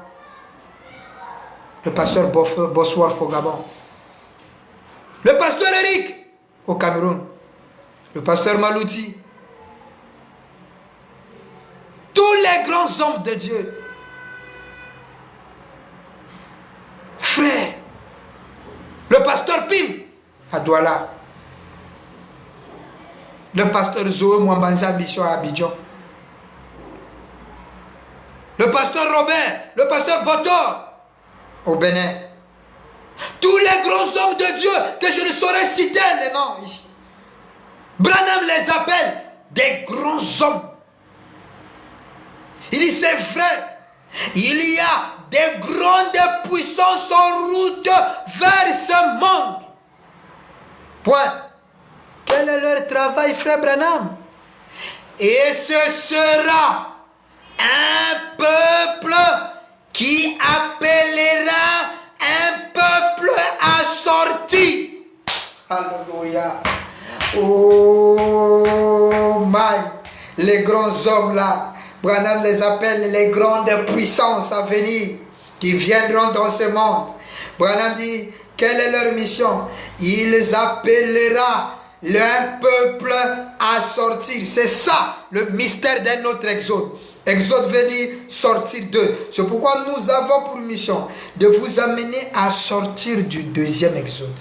Le pasteur Bosworth au Gabon. Le pasteur Eric au Cameroun. Le pasteur Malouti. Tous les grands hommes de Dieu. Frère. Le pasteur Pim à Douala. Le pasteur Zoé Mwambanza Mission à Abidjan. Le pasteur Robert, le pasteur Botor au Bénin. Tous les grands hommes de Dieu que je ne saurais citer les noms ici. Branham les appelle des grands hommes. Il dit c'est vrai. Il y a des grandes puissances en route vers ce monde. Point. Quel est leur travail, frère Branham? Et ce sera un peuple qui appellera un peuple assorti. Alléluia. Oh my. Les grands hommes là, Branham les appelle les grandes puissances à venir qui viendront dans ce monde. Branham dit, quelle est leur mission? Ils appelleront un peuple à sortir. C'est ça le mystère d'un autre exode. Exode veut dire sortir d'eux. C'est pourquoi nous avons pour mission de vous amener à sortir du deuxième exode.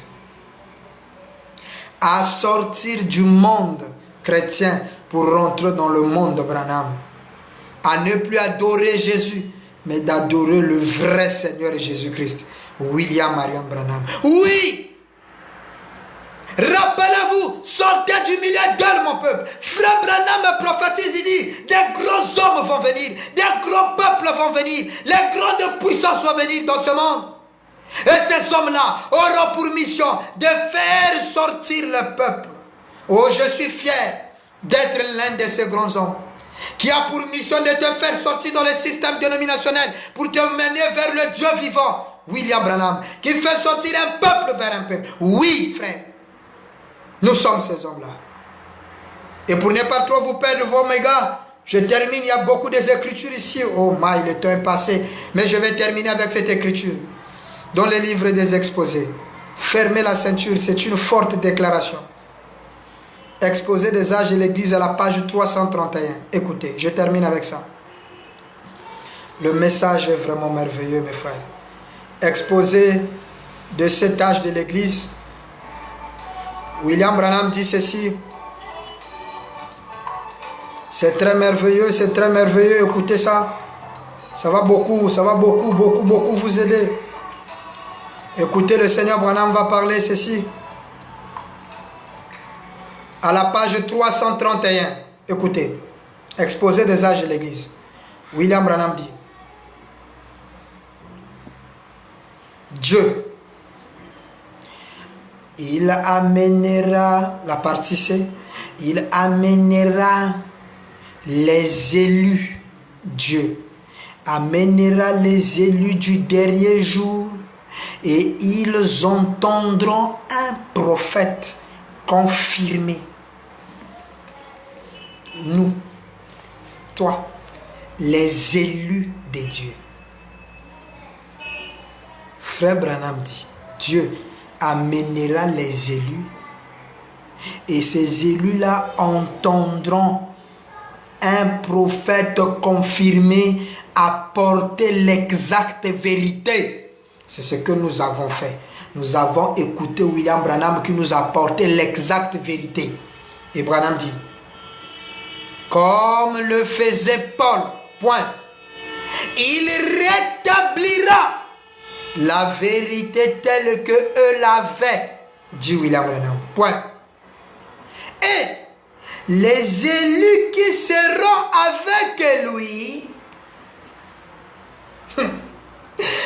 À sortir du monde chrétien pour rentrer dans le monde de Branham. à ne plus adorer Jésus, mais d'adorer le vrai Seigneur Jésus-Christ. William Marion Branham. Oui! Rappelez-vous, sortez du milieu d'elle, mon peuple. Frère Branham prophétise, il dit, des grands hommes vont venir, des grands peuples vont venir, les grandes puissances vont venir dans ce monde. Et ces hommes-là auront pour mission de faire sortir le peuple. Oh, je suis fier d'être l'un de ces grands hommes qui a pour mission de te faire sortir dans le système dénominationnel pour te mener vers le Dieu vivant. William Branham, qui fait sortir un peuple vers un peuple. Oui, frère. Nous sommes ces hommes-là. Et pour ne pas trop vous perdre vos mégas, je termine, il y a beaucoup d'écritures ici. Oh my, le temps est passé. Mais je vais terminer avec cette écriture. Dans les livres des exposés. Fermez la ceinture, c'est une forte déclaration. Exposé des âges de l'Église à la page 331. Écoutez, je termine avec ça. Le message est vraiment merveilleux, mes frères. Exposé de cet âge de l'Église. William Branham dit ceci. C'est très merveilleux, écoutez ça. Ça va beaucoup vous aider. Écoutez, le Seigneur Branham va parler ceci. À la page 331, écoutez. Exposé des âges de l'Église. William Branham dit. Dieu, il amènera, la partie C, il amènera les élus, Dieu amènera les élus du dernier jour et ils entendront un prophète confirmé. Nous, toi, les élus de Dieu. Frère Branham dit, Dieu amènera les élus et ces élus-là entendront un prophète confirmé apporter l'exacte vérité. C'est ce que nous avons fait. Nous avons écouté William Branham qui nous a apporté l'exacte vérité. Et Branham dit, comme le faisait Paul, point, il rétablira la vérité telle que eux l'avaient, dit William Branham. Point. Et les élus qui seront avec lui,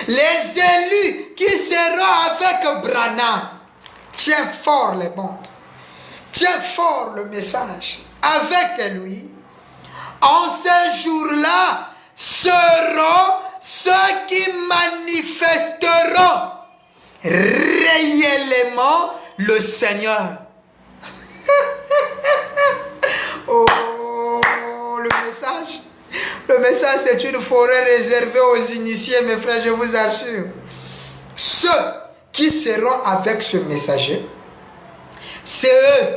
les élus qui seront avec Branham, tiens fort les bandes, tiens fort le message, avec lui, en ce jour-là, seront ceux qui manifesteront réellement le Seigneur. Oh, le message. Le message, c'est une forêt réservée aux initiés, mes frères, je vous assure. Ceux qui seront avec ce messager, c'est eux,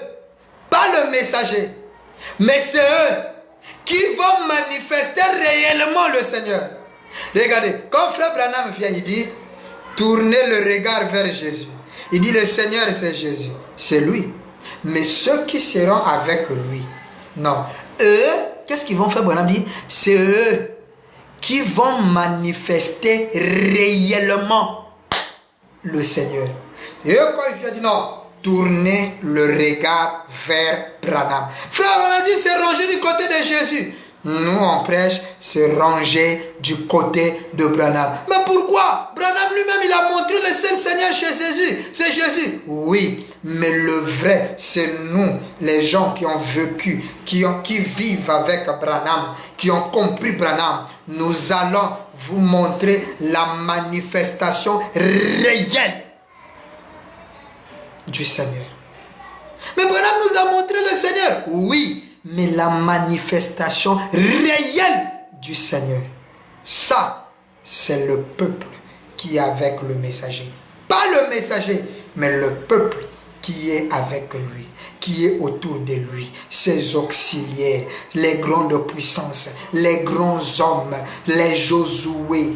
pas le messager, mais c'est eux qui vont manifester réellement le Seigneur. Regardez, quand Frère Branham vient, il dit, tournez le regard vers Jésus. Il dit, le Seigneur, c'est Jésus. C'est lui. Mais ceux qui seront avec lui, non. Eux, qu'est-ce qu'ils vont faire, Branham dit? C'est eux qui vont manifester réellement le Seigneur. Et quand il vient, il dit, non, tournez le regard vers Branham. Frère Branham dit, c'est rangé du côté de Jésus. Nous, on prêche, c'est rangé du côté de Branham. Mais pourquoi? Branham lui-même, il a montré le seul Seigneur chez Jésus. C'est Jésus. Oui, mais le vrai, c'est nous, les gens qui ont vécu, qui vivent avec Branham, qui ont compris Branham. Nous allons vous montrer la manifestation réelle du Seigneur. Mais Branham nous a montré le Seigneur. Oui, mais la manifestation réelle du Seigneur. Ça, c'est le peuple qui est avec le messager. Pas le messager, mais le peuple qui est avec lui, qui est autour de lui, ses auxiliaires, les grandes puissances, les grands hommes, les Josué.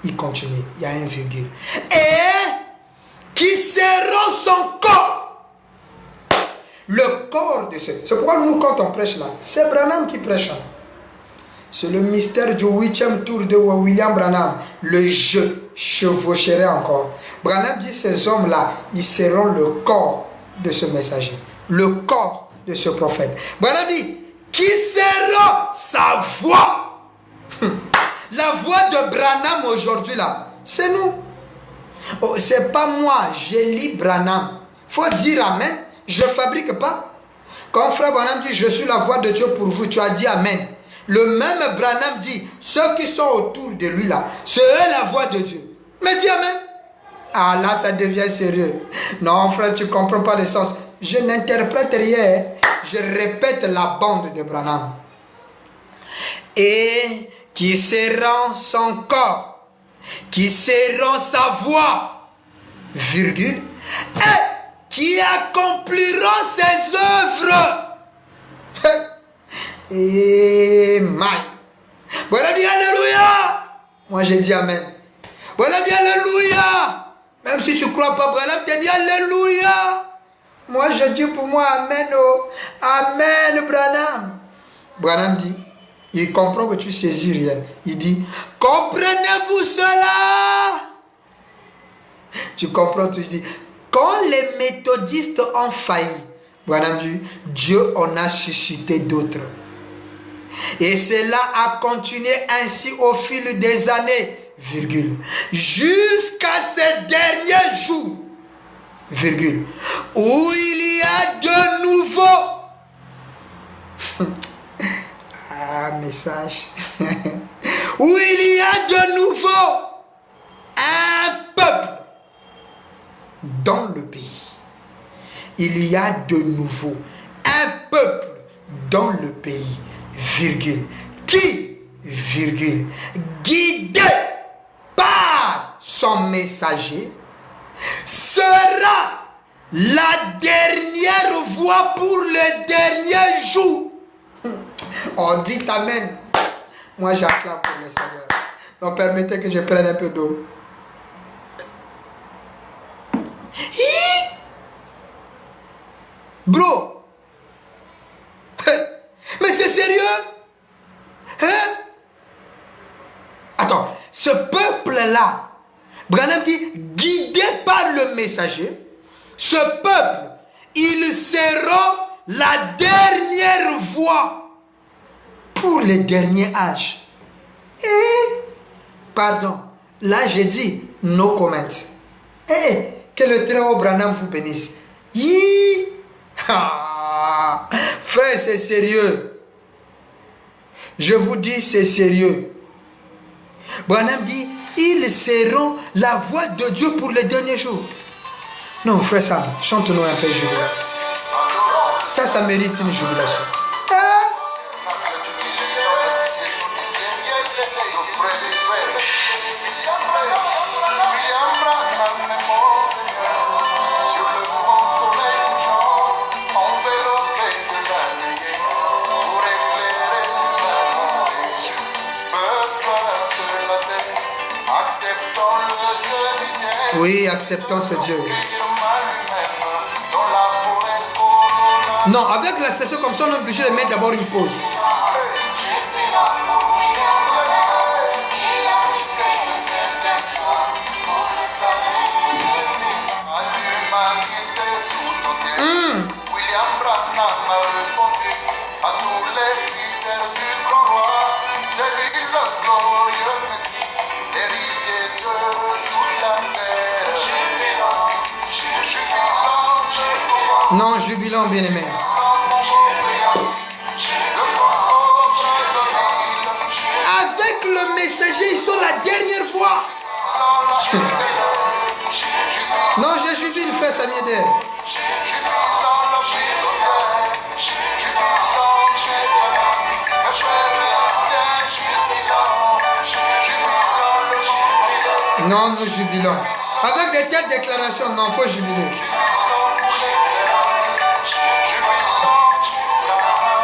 Il continue, il y a une virgule. Et qui seront son corps. Le corps de ce. C'est pourquoi nous, quand on prêche là, c'est Branham qui prêche là. c'est le mystère du 8e tour de William Branham. Le je chevaucherai encore. Branham dit ces hommes-là, ils seront le corps de ce messager, le corps de ce prophète. Branham dit, qui sera sa voix? La voix de Branham aujourd'hui là, c'est nous. Oh, c'est pas moi, je lis Branham. Faut dire amen. Je ne fabrique pas. Quand frère Branham dit je suis la voix de Dieu pour vous, tu as dit amen. Le même Branham dit ceux qui sont autour de lui là, c'est eux la voix de Dieu. Mais dis amen. Ah là, ça devient sérieux. Non frère, tu ne comprends pas le sens. Je n'interprète rien. Je répète la bande de Branham. Et qui seront son corps, qui seront sa voix, virgule, et qui accompliront ses œuvres. Et maï. Voilà, dis alléluia. Moi j'ai dit amen. Voilà, dis alléluia. Même si tu ne crois pas, Branham t'a dit alléluia. Moi je dis pour moi amen. Oh. Amen, Branham. Branham dit, il comprend que tu saisis rien. Il dit, comprenez-vous cela? Tu comprends, tu dis, quand les méthodistes ont failli, Branham dit, Dieu en a suscité d'autres. Et cela a continué ainsi au fil des années, virgule, jusqu'à ces derniers jours, virgule, où il y a de nouveau. Ah, message. Où il y a de nouveau un peuple dans le pays. Il y a de nouveau un peuple dans le pays, virgule, qui, virgule, guidé par son messager, sera la dernière voix pour le dernier jour. On dit amen. Moi j'acclame pour le Seigneur. Donc permettez que je prenne un peu d'eau. Bro. Mais c'est sérieux? Hein? Attends, ce peuple-là, Branham dit, guidé par le messager, ce peuple, ils seront la dernière voix pour les derniers âges. Et, pardon, là j'ai dit no comment. Et que le très haut Branham vous bénisse. Ah, frère, c'est sérieux. Je vous dis, c'est sérieux. Branham dit, ils seront la voix de Dieu pour les derniers jours. Non, frère Sam, chante-nous un peu jubilat. Ça mérite une jubilation. Oui, acceptons ce Dieu. Non, avec la session comme ça, on est obligé de mettre d'abord une pause. Non, jubilant, bien-aimé. Avec le messager, ils sont la dernière fois. Non, je jubile, frère Samieder. Non, nous jubilons. Avec de telles déclarations, non, il faut jubiler.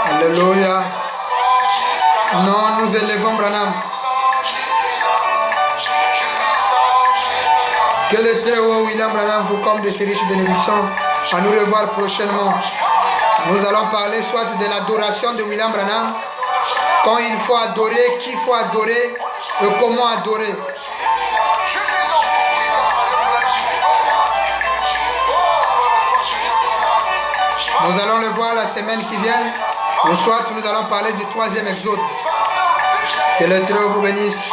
Alléluia. Non, nous élevons Branham. Que le très haut William Branham vous comble de ses riches bénédictions. À nous revoir prochainement. Nous allons parler soit de l'adoration de William Branham, Quand il faut adorer, qui faut adorer et comment adorer. Nous allons le voir la semaine qui vient. Le soir, nous allons parler du 3e exode. Que le Très vous bénisse.